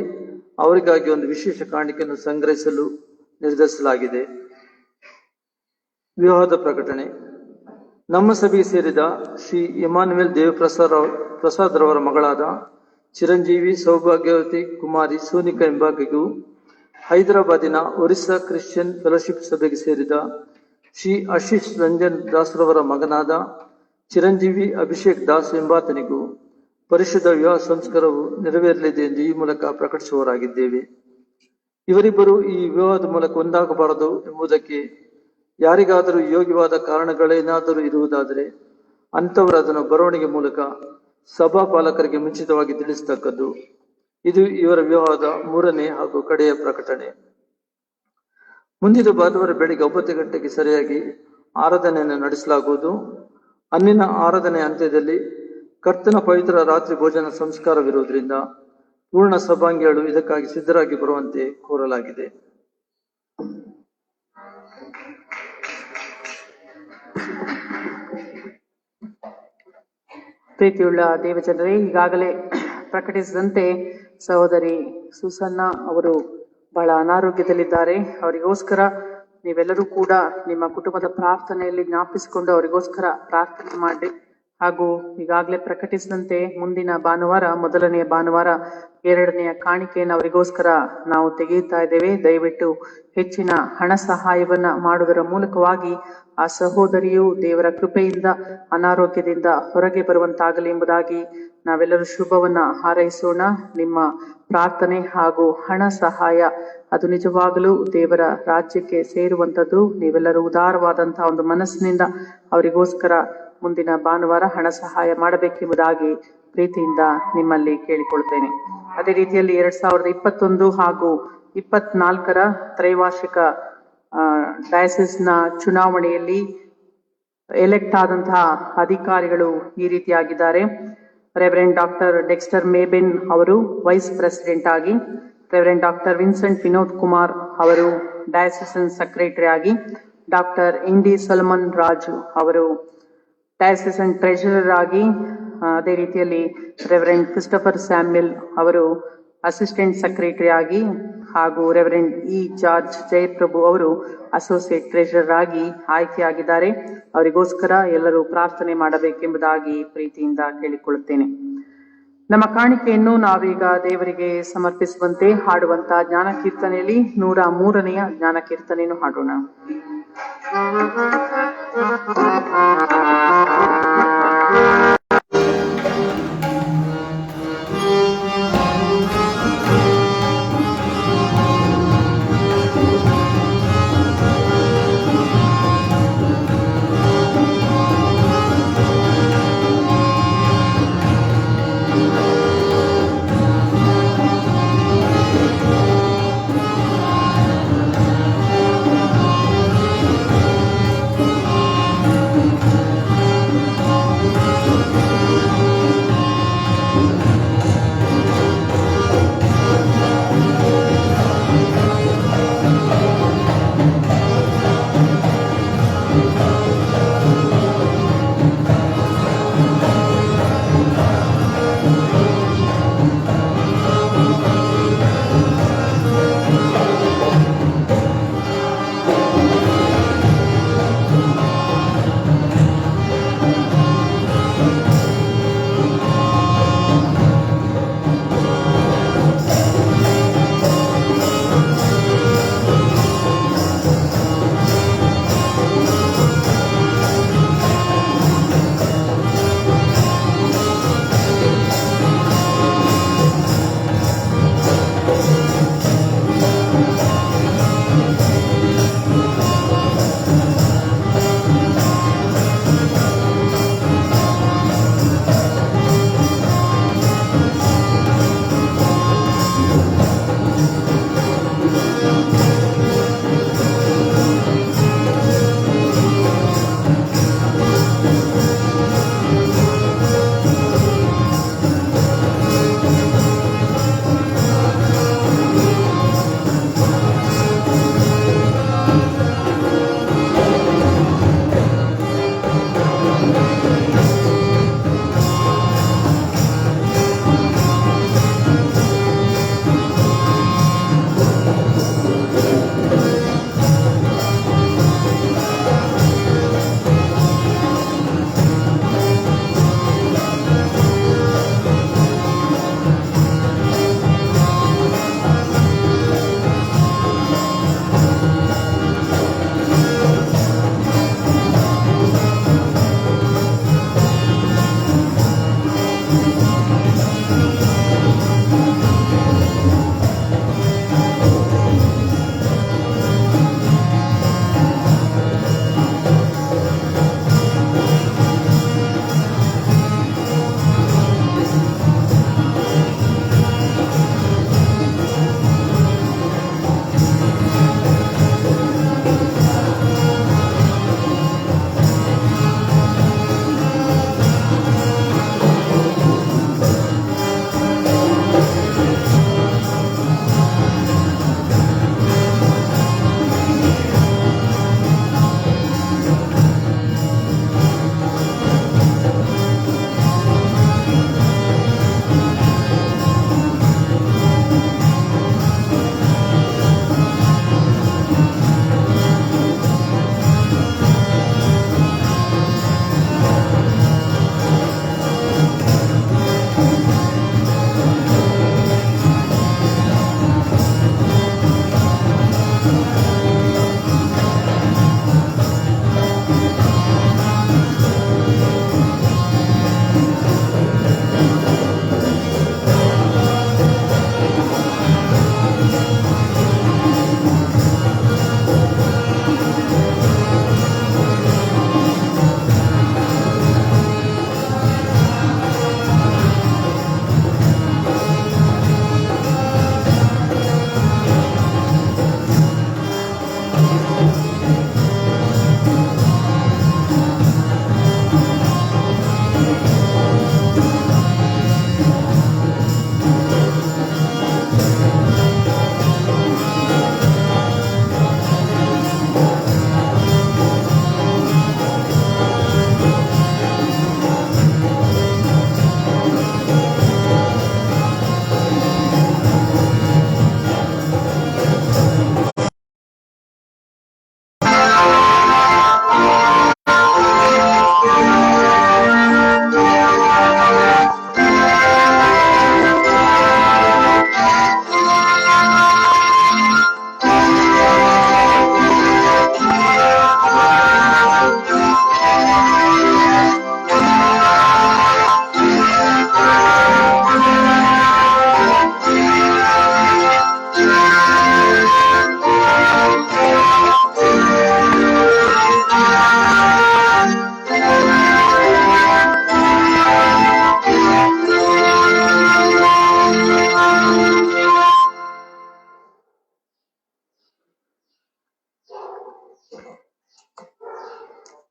ಅವರಿಗಾಗಿ ಒಂದು ವಿಶೇಷ ಕಾಣಿಕೆಯನ್ನು ಸಂಗ್ರಹಿಸಲು ನಿರ್ಧರಿಸಲಾಗಿದೆ. ವಿವಾಹದ ಪ್ರಕಟಣೆ. ನಮ್ಮ ಸಭೆಗೆ ಸೇರಿದ ಶ್ರೀ ಇಮಾನುವೇಲ್ ದೇವಪ್ರಸಾದ್ ರವರ ಮಗಳಾದ ಚಿರಂಜೀವಿ ಸೌಭಾಗ್ಯವತಿ ಕುಮಾರಿ ಸೋನಿಕಾ ಎಂಬಾಕೆಗೂ, ಹೈದರಾಬಾದಿನ ಒರಿಸ್ಸಾ ಕ್ರಿಶ್ಚಿಯನ್ ಫೆಲೋಶಿಪ್ ಸಭೆಗೆ ಸೇರಿದ ಶ್ರೀ ಆಶೀಶ್ ರಂಜನ್ ದಾಸ್ರವರ ಮಗನಾದ ಚಿರಂಜೀವಿ ಅಭಿಷೇಕ್ ದಾಸ್ ಎಂಬಾತನಿಗೂ ಪರಿಶುದ್ಧ ವಿವಾಹ ಸಂಸ್ಕಾರವು ನೆರವೇರಲಿದೆ ಎಂದು ಈ ಮೂಲಕ ಪ್ರಕಟಿಸುವವರಾಗಿದ್ದೇವೆ. ಇವರಿಬ್ಬರು ಈ ವಿವಾಹದ ಮೂಲಕ ಒಂದಾಗಬಾರದು ಎಂಬುದಕ್ಕೆ ಯಾರಿಗಾದರೂ ಯೋಗ್ಯವಾದ ಕಾರಣಗಳೇನಾದರೂ ಇರುವುದಾದರೆ ಅಂಥವರು ಅದನ್ನು ಬರವಣಿಗೆ ಮೂಲಕ ಸಭಾಪಾಲಕರಿಗೆ ಮುಂಚಿತವಾಗಿ ತಿಳಿಸತಕ್ಕದ್ದು. ಇದು ಇವರ ವಿವಾಹದ 3ನೇ ಹಾಗೂ ಕಡೆಯ ಪ್ರಕಟಣೆ. ಮುಂದಿನ ಭಾನುವಾರ ಬೆಳಿಗ್ಗೆ 9 ಗಂಟೆಗೆ ಸರಿಯಾಗಿ ಆರಾಧನೆಯನ್ನು ನಡೆಸಲಾಗುವುದು. ಅಂದಿನ ಆರಾಧನೆ ಅಂತ್ಯದಲ್ಲಿ ಕರ್ತನ ಪವಿತ್ರ ರಾತ್ರಿ ಭೋಜನ ಸಂಸ್ಕಾರವಿರುವುದರಿಂದ ಪೂರ್ಣ ಸಭಾಂಗಿಗಳು ಇದಕ್ಕಾಗಿ ಸಿದ್ಧರಾಗಿ ಬರುವಂತೆ ಕೋರಲಾಗಿದೆ. ಪ್ರೀತಿಯುಳ್ಳ ದೇವಜನರೇ, ಈಗಾಗಲೇ ಪ್ರಕಟಿಸಿದಂತೆ ಸಹೋದರಿ ಸುಸನ್ನ ಅವರು ಬಹಳ ಅನಾರೋಗ್ಯದಲ್ಲಿದ್ದಾರೆ. ಅವರಿಗೋಸ್ಕರ ನೀವೆಲ್ಲರೂ ಕೂಡ ನಿಮ್ಮ ಕುಟುಂಬದ ಪ್ರಾರ್ಥನೆಯಲ್ಲಿ ಜ್ಞಾಪಿಸಿಕೊಂಡು ಅವರಿಗೋಸ್ಕರ ಪ್ರಾರ್ಥನೆ ಮಾಡಿ. ಹಾಗೂ ಈಗಾಗಲೇ ಪ್ರಕಟಿಸಿದಂತೆ ಮುಂದಿನ ಭಾನುವಾರ, ಮೊದಲನೆಯ ಭಾನುವಾರ, ಎರಡನೆಯ ಕಾಣಿಕೆಯನ್ನು ಅವರಿಗೋಸ್ಕರ ನಾವು ತೆಗೆಯುತ್ತಾ ಇದ್ದೇವೆ. ದಯವಿಟ್ಟು ಹೆಚ್ಚಿನ ಹಣ ಸಹಾಯವನ್ನ ಮಾಡುವುದರ ಮೂಲಕವಾಗಿ ಆ ಸಹೋದರಿಯು ದೇವರ ಕೃಪೆಯಿಂದ ಅನಾರೋಗ್ಯದಿಂದ ಹೊರಗೆ ಬರುವಂತಾಗಲಿ ಎಂಬುದಾಗಿ ನಾವೆಲ್ಲರೂ ಶುಭವನ್ನ ಹಾರೈಸೋಣ. ನಿಮ್ಮ ಪ್ರಾರ್ಥನೆ ಹಾಗೂ ಹಣ ಸಹಾಯ ಅದು ನಿಜವಾಗಲೂ ದೇವರ ರಾಜ್ಯಕ್ಕೆ ಸೇರುವಂತದ್ದು. ನೀವೆಲ್ಲರೂ ಉದಾರವಾದಂತಹ ಒಂದು ಮನಸ್ಸಿನಿಂದ ಅವರಿಗೋಸ್ಕರ ಮುಂದಿನ ಭಾನುವಾರ ಹಣ ಸಹಾಯ ಮಾಡಬೇಕೆಂಬುದಾಗಿ ಪ್ರೀತಿಯಿಂದ ನಿಮ್ಮಲ್ಲಿ ಕೇಳಿಕೊಳ್ತೇನೆ. ಅದೇ ರೀತಿಯಲ್ಲಿ 2021 ಹಾಗೂ 24 ತ್ರೈವಾರ್ಷಿಕ ಡಯಾಸಿಸ್ನ ಚುನಾವಣೆಯಲ್ಲಿ ಎಲೆಕ್ಟ್ ಆದಂತಹ ಅಧಿಕಾರಿಗಳು ಈ ರೀತಿಯಾಗಿದ್ದಾರೆ. ರೆವರೆಂಡ್ ಡಾಕ್ಟರ್ ಡೆಕ್ಸ್ಟರ್ ಮೇಬೆನ್ ಅವರು ವೈಸ್ ಪ್ರೆಸಿಡೆಂಟ್ ಆಗಿ, reverend doctor Vincent Vinod Kumar ಅವರು ಡಯಾಸಿಸನ್ ಸೆಕ್ರೆಟರಿ ಆಗಿ, ಡಾಕ್ಟರ್ ಇಂಡಿ ಸೊಲಮನ್ ರಾಜು ಅವರು ಡಯಾಸಿಸನ್ ಟ್ರೆಜರರ್ ಆಗಿ, ಅದೇ ರೀತಿಯಲ್ಲಿ ರೆವರೆಂಡ್ ಕ್ರಿಸ್ಟಫರ್ ಸ್ಯಾಮ್ಯಲ್ ಅವರು ಅಸಿಸ್ಟೆಂಟ್ ಸೆಕ್ರೆಟರಿ ಆಗಿ, ಹಾಗೂ ರೆವರೆಂಡ್ ಇ ಜಾರ್ಜ್ ಜಯಪ್ರಭು ಅವರು ಅಸೋಸಿಯೇಟ್ ಟ್ರೆಜರರ್ ಆಗಿ ಆಯ್ಕೆಯಾಗಿದ್ದಾರೆ. ಅವರಿಗೋಸ್ಕರ ಎಲ್ಲರೂ ಪ್ರಾರ್ಥನೆ ಮಾಡಬೇಕೆಂಬುದಾಗಿ ಪ್ರೀತಿಯಿಂದ ಕೇಳಿಕೊಳ್ಳುತ್ತೇನೆ. ನಮ್ಮ ಕಾಣಿಕೆಯನ್ನು ನಾವೀಗ ದೇವರಿಗೆ ಸಮರ್ಪಿಸುವಂತೆ ಹಾಡುವಂತ ಜ್ಞಾನ ಕೀರ್ತನೆಯಲ್ಲಿ 103ನೇ ಜ್ಞಾನ ಕೀರ್ತನೆಯನ್ನು ಹಾಡೋಣ.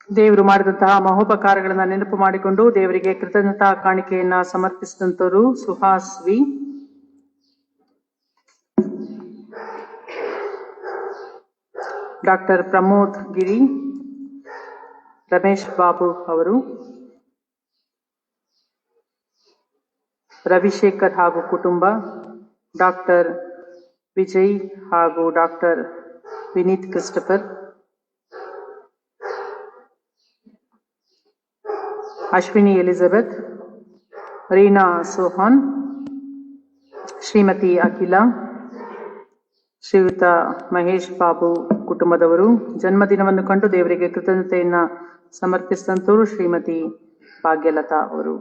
ದೇವರು ಮಾಡಿದಂತಹ ಮಹೋಪಕಾರಗಳನ್ನ ನೆನಪು ಮಾಡಿಕೊಂಡು ದೇವರಿಗೆ ಕೃತಜ್ಞತಾ ಕಾಣಿಕೆಯನ್ನ ಸಮರ್ಪಿಸಿದಂತವರು ಸುಹಾಸ್ವಿ, ಡಾಕ್ಟರ್ ಪ್ರಮೋದ್ ಗಿರಿ, ರಮೇಶ್ ಬಾಬು ಅವರು, ರವಿಶೇಖರ್ ಹಾಗೂ ಕುಟುಂಬ, ಡಾಕ್ಟರ್ ವಿಜಯ್ ಹಾಗೂ doctor Vineeth Christopher, Ashwini Elizabeth, Reena Sohan, Shrimati Akhila, Shriyut Mahesh Babu ಕುಟುಂಬದವರು, ಜನ್ಮದಿನವನ್ನು ಕಂಡು ದೇವರಿಗೆ ಕೃತಜ್ಞತೆಯನ್ನ ಸಮರ್ಪಿಸಿದಂತವರು ಶ್ರೀಮತಿ ಭಾಗ್ಯಲತಾ ಅವರು.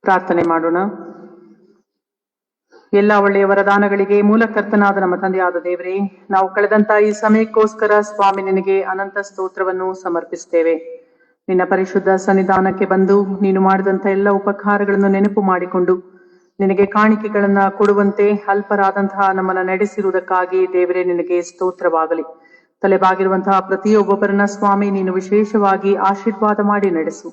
ಪ್ರಾರ್ಥನೆ ಮಾಡೋಣ. ಎಲ್ಲ ಒಳ್ಳೆಯ ವರದಾನಗಳಿಗೆ ಮೂಲಕರ್ತನಾದ ನಮ್ಮ ತಂದೆಯಾದ ದೇವರೇ, ನಾವು ಕಳೆದಂತ ಈ ಸಮಯಕ್ಕೋಸ್ಕರ ಸ್ವಾಮಿ ನಿನಗೆ ಅನಂತ ಸ್ತೋತ್ರವನ್ನು ಸಮರ್ಪಿಸ್ತೇವೆ. ನಿನ್ನ ಪರಿಶುದ್ಧ ಸನ್ನಿಧಾನಕ್ಕೆ ಬಂದು ನೀನು ಮಾಡಿದಂತ ಎಲ್ಲ ಉಪಕಾರಗಳನ್ನು ನೆನಪು ಮಾಡಿಕೊಂಡು ನಿನಗೆ ಕಾಣಿಕೆಗಳನ್ನ ಕೊಡುವಂತೆ ಅಲ್ಪರಾದಂತಹ ನಮ್ಮನ್ನ ನಡೆಸಿರುವುದಕ್ಕಾಗಿ ದೇವರೇ ನಿನಗೆ ಸ್ತೋತ್ರವಾಗಲಿ. ತಲೆಬಾಗಿರುವಂತಹ ಪ್ರತಿಯೊಬ್ಬೊಬ್ಬರನ್ನ ಸ್ವಾಮಿ ನೀನು ವಿಶೇಷವಾಗಿ ಆಶೀರ್ವಾದ ಮಾಡಿ ನಡೆಸು.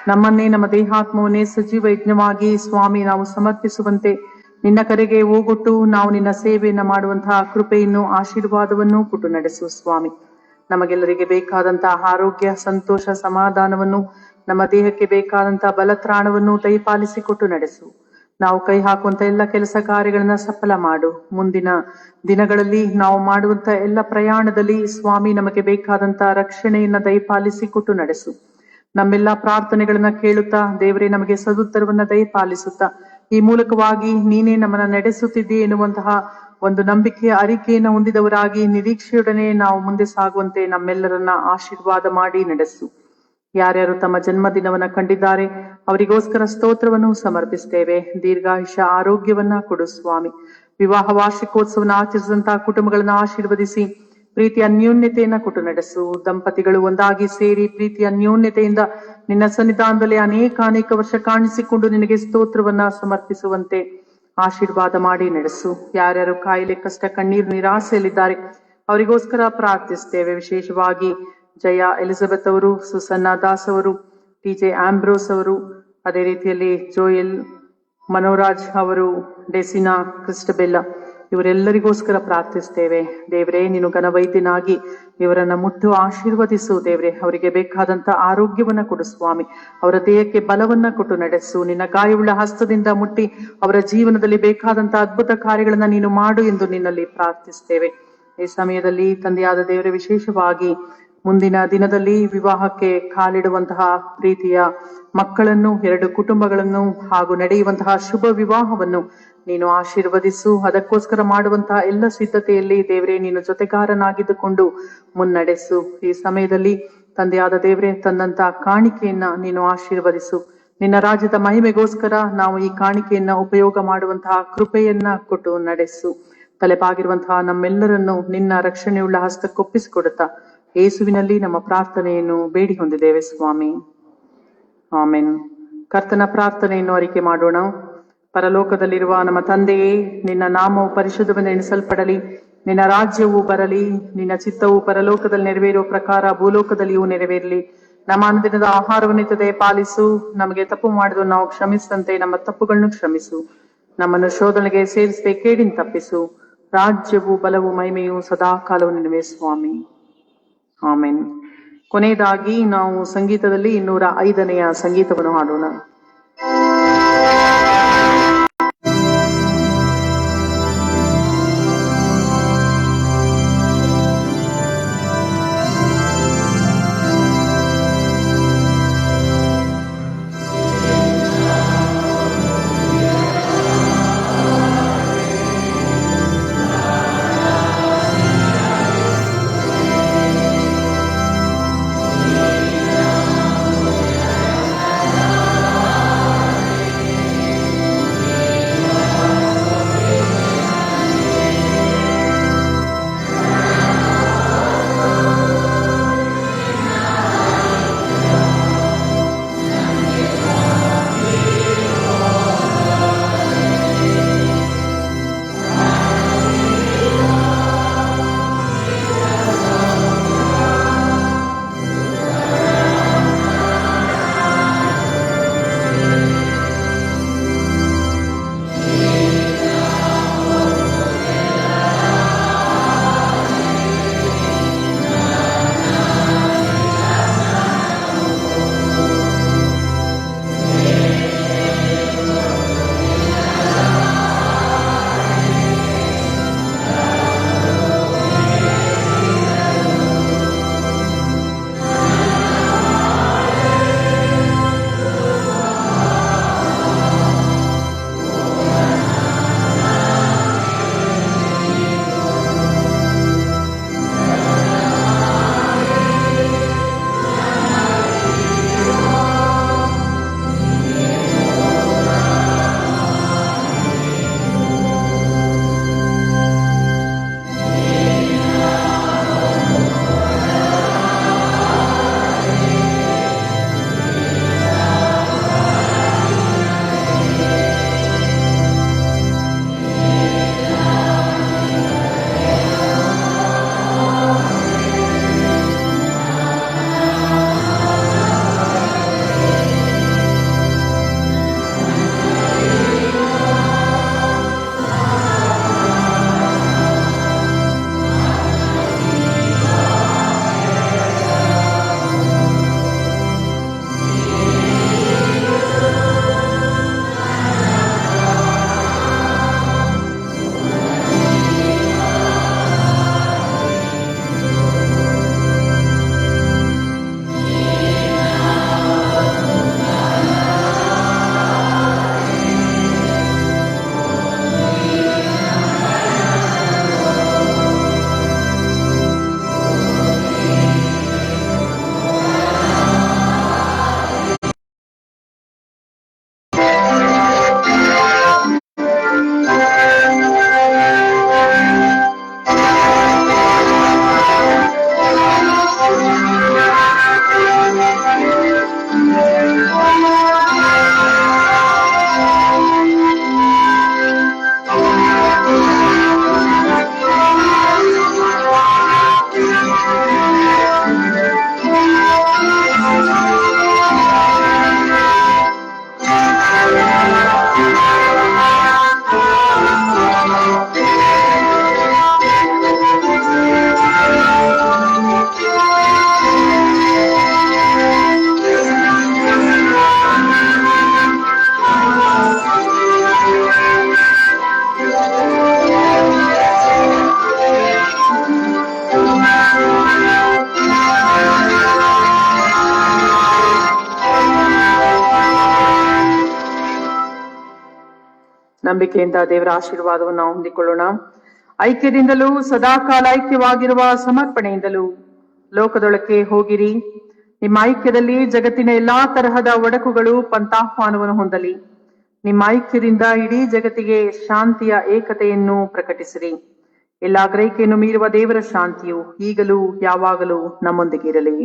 ನಮ್ಮನ್ನೇ ನಮ್ಮ ದೇಹಾತ್ಮವನ್ನೇ ಸಜೀವ ಯಜ್ಞವಾಗಿ ಸ್ವಾಮಿ ನಾವು ಸಮರ್ಪಿಸುವಂತೆ ನಿನ್ನ ಕರೆಗೆ ಹೋಗೊಟ್ಟು ನಾವು ನಿನ್ನ ಸೇವೆಯನ್ನ ಮಾಡುವಂತಹ ಕೃಪೆಯನ್ನು ಆಶೀರ್ವಾದವನ್ನು ಕೊಟ್ಟು ನಡೆಸು ಸ್ವಾಮಿ. ನಮಗೆಲ್ಲರಿಗೆ ಬೇಕಾದಂತಹ ಆರೋಗ್ಯ, ಸಂತೋಷ, ಸಮಾಧಾನವನ್ನು, ನಮ್ಮ ದೇಹಕ್ಕೆ ಬೇಕಾದಂತಹ ಬಲತ್ರಾಣವನ್ನು ದಯಪಾಲಿಸಿಕೊಟ್ಟು ನಡೆಸು. ನಾವು ಕೈ ಹಾಕುವಂತ ಎಲ್ಲ ಕೆಲಸ ಕಾರ್ಯಗಳನ್ನ ಸಫಲ ಮಾಡು. ಮುಂದಿನ ದಿನಗಳಲ್ಲಿ ನಾವು ಮಾಡುವಂತ ಎಲ್ಲ ಪ್ರಯಾಣದಲ್ಲಿ ಸ್ವಾಮಿ ನಮಗೆ ಬೇಕಾದಂತ ರಕ್ಷಣೆಯನ್ನ ದಯಪಾಲಿಸಿಕೊಟ್ಟು ನಡೆಸು. ನಮ್ಮೆಲ್ಲಾ ಪ್ರಾರ್ಥನೆಗಳನ್ನ ಕೇಳುತ್ತಾ ದೇವರೇ ನಮಗೆ ಸದುತ್ತರವನ್ನ ದಯಪಾಲಿಸುತ್ತಾ ಈ ಮೂಲಕವಾಗಿ ನೀನೇ ನಮ್ಮನ್ನ ನಡೆಸುತ್ತಿದ್ದೀ ಎನ್ನುವಂತಹ ಒಂದು ನಂಬಿಕೆಯ ಅರಿಕೆಯನ್ನು ಹೊಂದಿದವರಾಗಿ ನಿರೀಕ್ಷೆಯೊಡನೆ ನಾವು ಮುಂದೆ ಸಾಗುವಂತೆ ನಮ್ಮೆಲ್ಲರನ್ನ ಆಶೀರ್ವಾದ ಮಾಡಿ ನಡೆಸು. ಯಾರ್ಯಾರು ತಮ್ಮ ಜನ್ಮದಿನವನ್ನ ಕಂಡಿದ್ದಾರೆ ಅವರಿಗೋಸ್ಕರ ಸ್ತೋತ್ರವನ್ನು ಸಮರ್ಪಿಸ್ತೇವೆ. ದೀರ್ಘಾಯುಷ ಆರೋಗ್ಯವನ್ನ ಕೊಡು ಸ್ವಾಮಿ. ವಿವಾಹ ವಾರ್ಷಿಕೋತ್ಸವನ ಆಚರಿಸಿದಂತಹ ಕುಟುಂಬಗಳನ್ನ ಆಶೀರ್ವದಿಸಿ ಪ್ರೀತಿ ಅನ್ಯೋನ್ಯತೆಯನ್ನ ಕೊಟ್ಟು ನಡೆಸು. ದಂಪತಿಗಳು ಒಂದಾಗಿ ಸೇರಿ ಪ್ರೀತಿ ಅನ್ಯೋನ್ಯತೆಯಿಂದ ನಿನ್ನ ಸನ್ನಿಧಾನದಲ್ಲಿ ಅನೇಕ ವರ್ಷ ಕಾಣಿಸಿಕೊಂಡು ನಿನಗೆ ಸ್ತೋತ್ರವನ್ನ ಸಮರ್ಪಿಸುವಂತೆ ಆಶೀರ್ವಾದ ಮಾಡಿ ನಡೆಸು. ಯಾರ್ಯಾರು ಕಾಯಿಲೆ, ಕಷ್ಟ, ಕಣ್ಣೀರು, ನಿರಾಸೆಯಲ್ಲಿದ್ದಾರೆ ಅವರಿಗೋಸ್ಕರ ಪ್ರಾರ್ಥಿಸ್ತೇವೆ. ವಿಶೇಷವಾಗಿ ಜಯ ಎಲಿಜಬೆತ್ ಅವರು, ಸುಸನ್ನಾ ದಾಸ್ ಅವರು, ಟಿ.ಜೆ. ಆಂಬ್ರೋಸ್ ಅವರು, ಅದೇ ರೀತಿಯಲ್ಲಿ ಜೋಯಲ್ ಮನೋರಾಜ್ ಅವರು, ಡೆಸಿನಾ ಕ್ರಿಸ್ಟಬೆಲ್ಲ ಇವರೆಲ್ಲರಿಗೋಸ್ಕರ ಪ್ರಾರ್ಥಿಸ್ತೇವೆ. ದೇವರೇ ನೀನು ಘನವೈದ್ಯನಾಗಿ ಇವರನ್ನ ಮುಟ್ಟು ಆಶೀರ್ವದಿಸು. ದೇವರೇ ಅವರಿಗೆ ಬೇಕಾದಂತ ಆರೋಗ್ಯವನ್ನ ಕೊಡು ಸ್ವಾಮಿ. ಅವರ ದೇಹಕ್ಕೆ ಬಲವನ್ನ ಕೊಟ್ಟು ನಡೆಸು. ನಿನ್ನ ಗಾಯವುಳ್ಳ ಹಸ್ತದಿಂದ ಮುಟ್ಟಿ ಅವರ ಜೀವನದಲ್ಲಿ ಬೇಕಾದಂತ ಅದ್ಭುತ ಕಾರ್ಯಗಳನ್ನ ನೀನು ಮಾಡು ಎಂದು ನಿನ್ನಲ್ಲಿ ಪ್ರಾರ್ಥಿಸ್ತೇವೆ. ಈ ಸಮಯದಲ್ಲಿ ತಂದೆಯಾದ ದೇವರೇ ವಿಶೇಷವಾಗಿ ಮುಂದಿನ ದಿನದಲ್ಲಿ ವಿವಾಹಕ್ಕೆ ಕಾಲಿಡುವಂತಹ ಪ್ರೀತಿಯ ಮಕ್ಕಳನ್ನು, 2 ಕುಟುಂಬಗಳನ್ನು ಹಾಗೂ ನಡೆಯುವಂತಹ ಶುಭ ವಿವಾಹವನ್ನು ನೀನು ಆಶೀರ್ವದಿಸು. ಅದಕ್ಕೋಸ್ಕರ ಮಾಡುವಂತಹ ಎಲ್ಲ ಸಿದ್ಧತೆಯಲ್ಲಿ ದೇವರೇ ನೀನು ಜೊತೆಗಾರನಾಗಿದ್ದುಕೊಂಡು ಮುನ್ನಡೆಸು. ಈ ಸಮಯದಲ್ಲಿ ತಂದೆಯಾದ ದೇವರೇ ತಂದಂತ ಕಾಣಿಕೆಯನ್ನ ನೀನು ಆಶೀರ್ವದಿಸು. ನಿನ್ನ ರಾಜ್ಯದ ಮಹಿಮೆಗೋಸ್ಕರ ನಾವು ಈ ಕಾಣಿಕೆಯನ್ನ ಉಪಯೋಗ ಮಾಡುವಂತಹ ಕೃಪೆಯನ್ನ ಕೊಟ್ಟು ನಡೆಸು. ತಲೆಬಾಗಿರುವಂತಹ ನಮ್ಮೆಲ್ಲರನ್ನು ನಿನ್ನ ರಕ್ಷಣೆಯುಳ್ಳ ಹಸ್ತಕ್ಕೊಪ್ಪಿಸಿಕೊಡುತ್ತಾ ಯೇಸುವಿನಲ್ಲಿ ನಮ್ಮ ಪ್ರಾರ್ಥನೆಯನ್ನು ಬೇಡಿ ಹೊಂದಿದ್ದೇವೆ ಸ್ವಾಮಿ. ಆಮೆನ್. ಕರ್ತನ ಪ್ರಾರ್ಥನೆಯನ್ನು ಅರಿಕೆ ಮಾಡೋಣ. ಪರಲೋಕದಲ್ಲಿರುವ ನಮ್ಮ ತಂದೆಯೇ, ನಿನ್ನ ನಾಮವು ಪರಿಶುದ್ಧವೆಂದು ಎಣಿಸಲ್ಪಡಲಿ. ನಿನ್ನ ರಾಜ್ಯವು ಬರಲಿ. ನಿನ್ನ ಚಿತ್ತವು ಪರಲೋಕದಲ್ಲಿ ನೆರವೇರುವ ಪ್ರಕಾರ ಭೂಲೋಕದಲ್ಲಿಯೂ ನೆರವೇರಲಿ. ನಮ್ಮ ಅನುದಿನದ ಆಹಾರವನ್ನು ಪಾಲಿಸು. ನಮಗೆ ತಪ್ಪು ಮಾಡಿದ್ರು ನಾವು ಕ್ಷಮಿಸಿದಂತೆ ನಮ್ಮ ತಪ್ಪುಗಳನ್ನು ಕ್ಷಮಿಸು. ನಮ್ಮನ್ನು ಶೋಧನೆಗೆ ಸೇರಿಸದೆ ಕೇಡಿನ ತಪ್ಪಿಸು. ರಾಜ್ಯವು, ಬಲವು, ಮಹಿಮೆಯು ಸದಾ ಕಾಲವು ನಿನವೇ ಸ್ವಾಮಿ. ಆಮೆನ್. ಕೊನೆಯದಾಗಿ ನಾವು ಸಂಗೀತದಲ್ಲಿ 205ನೇ ಸಂಗೀತವನ್ನು ಹಾಡೋಣ. ನಂಬಿಕೆಯಿಂದ ದೇವರ ಆಶೀರ್ವಾದವನ್ನು ಹೊಂದಿಕೊಳ್ಳೋಣ. ಐಕ್ಯದಿಂದಲೂ ಸದಾಕಾಲ ಐಕ್ಯವಾಗಿರುವ ಸಮರ್ಪಣೆಯಿಂದಲೂ ಲೋಕದೊಳಕ್ಕೆ ಹೋಗಿರಿ. ನಿಮ್ಮ ಐಕ್ಯದಲ್ಲಿ ಜಗತ್ತಿನ ಎಲ್ಲಾ ತರಹದ ಒಡಕುಗಳು ಪಂಥಾಹ್ವಾನವನ್ನು ಹೊಂದಲಿ. ನಿಮ್ಮ ಐಕ್ಯದಿಂದ ಇಡೀ ಜಗತ್ತಿಗೆ ಶಾಂತಿಯ ಏಕತೆಯನ್ನು ಪ್ರಕಟಿಸಿರಿ. ಎಲ್ಲಾ ಗ್ರಹಿಕೆಯನ್ನು ಮೀರುವ ದೇವರ ಶಾಂತಿಯು ಈಗಲೂ ಯಾವಾಗಲೂ ನಮ್ಮೊಂದಿಗೆ ಇರಲಿ.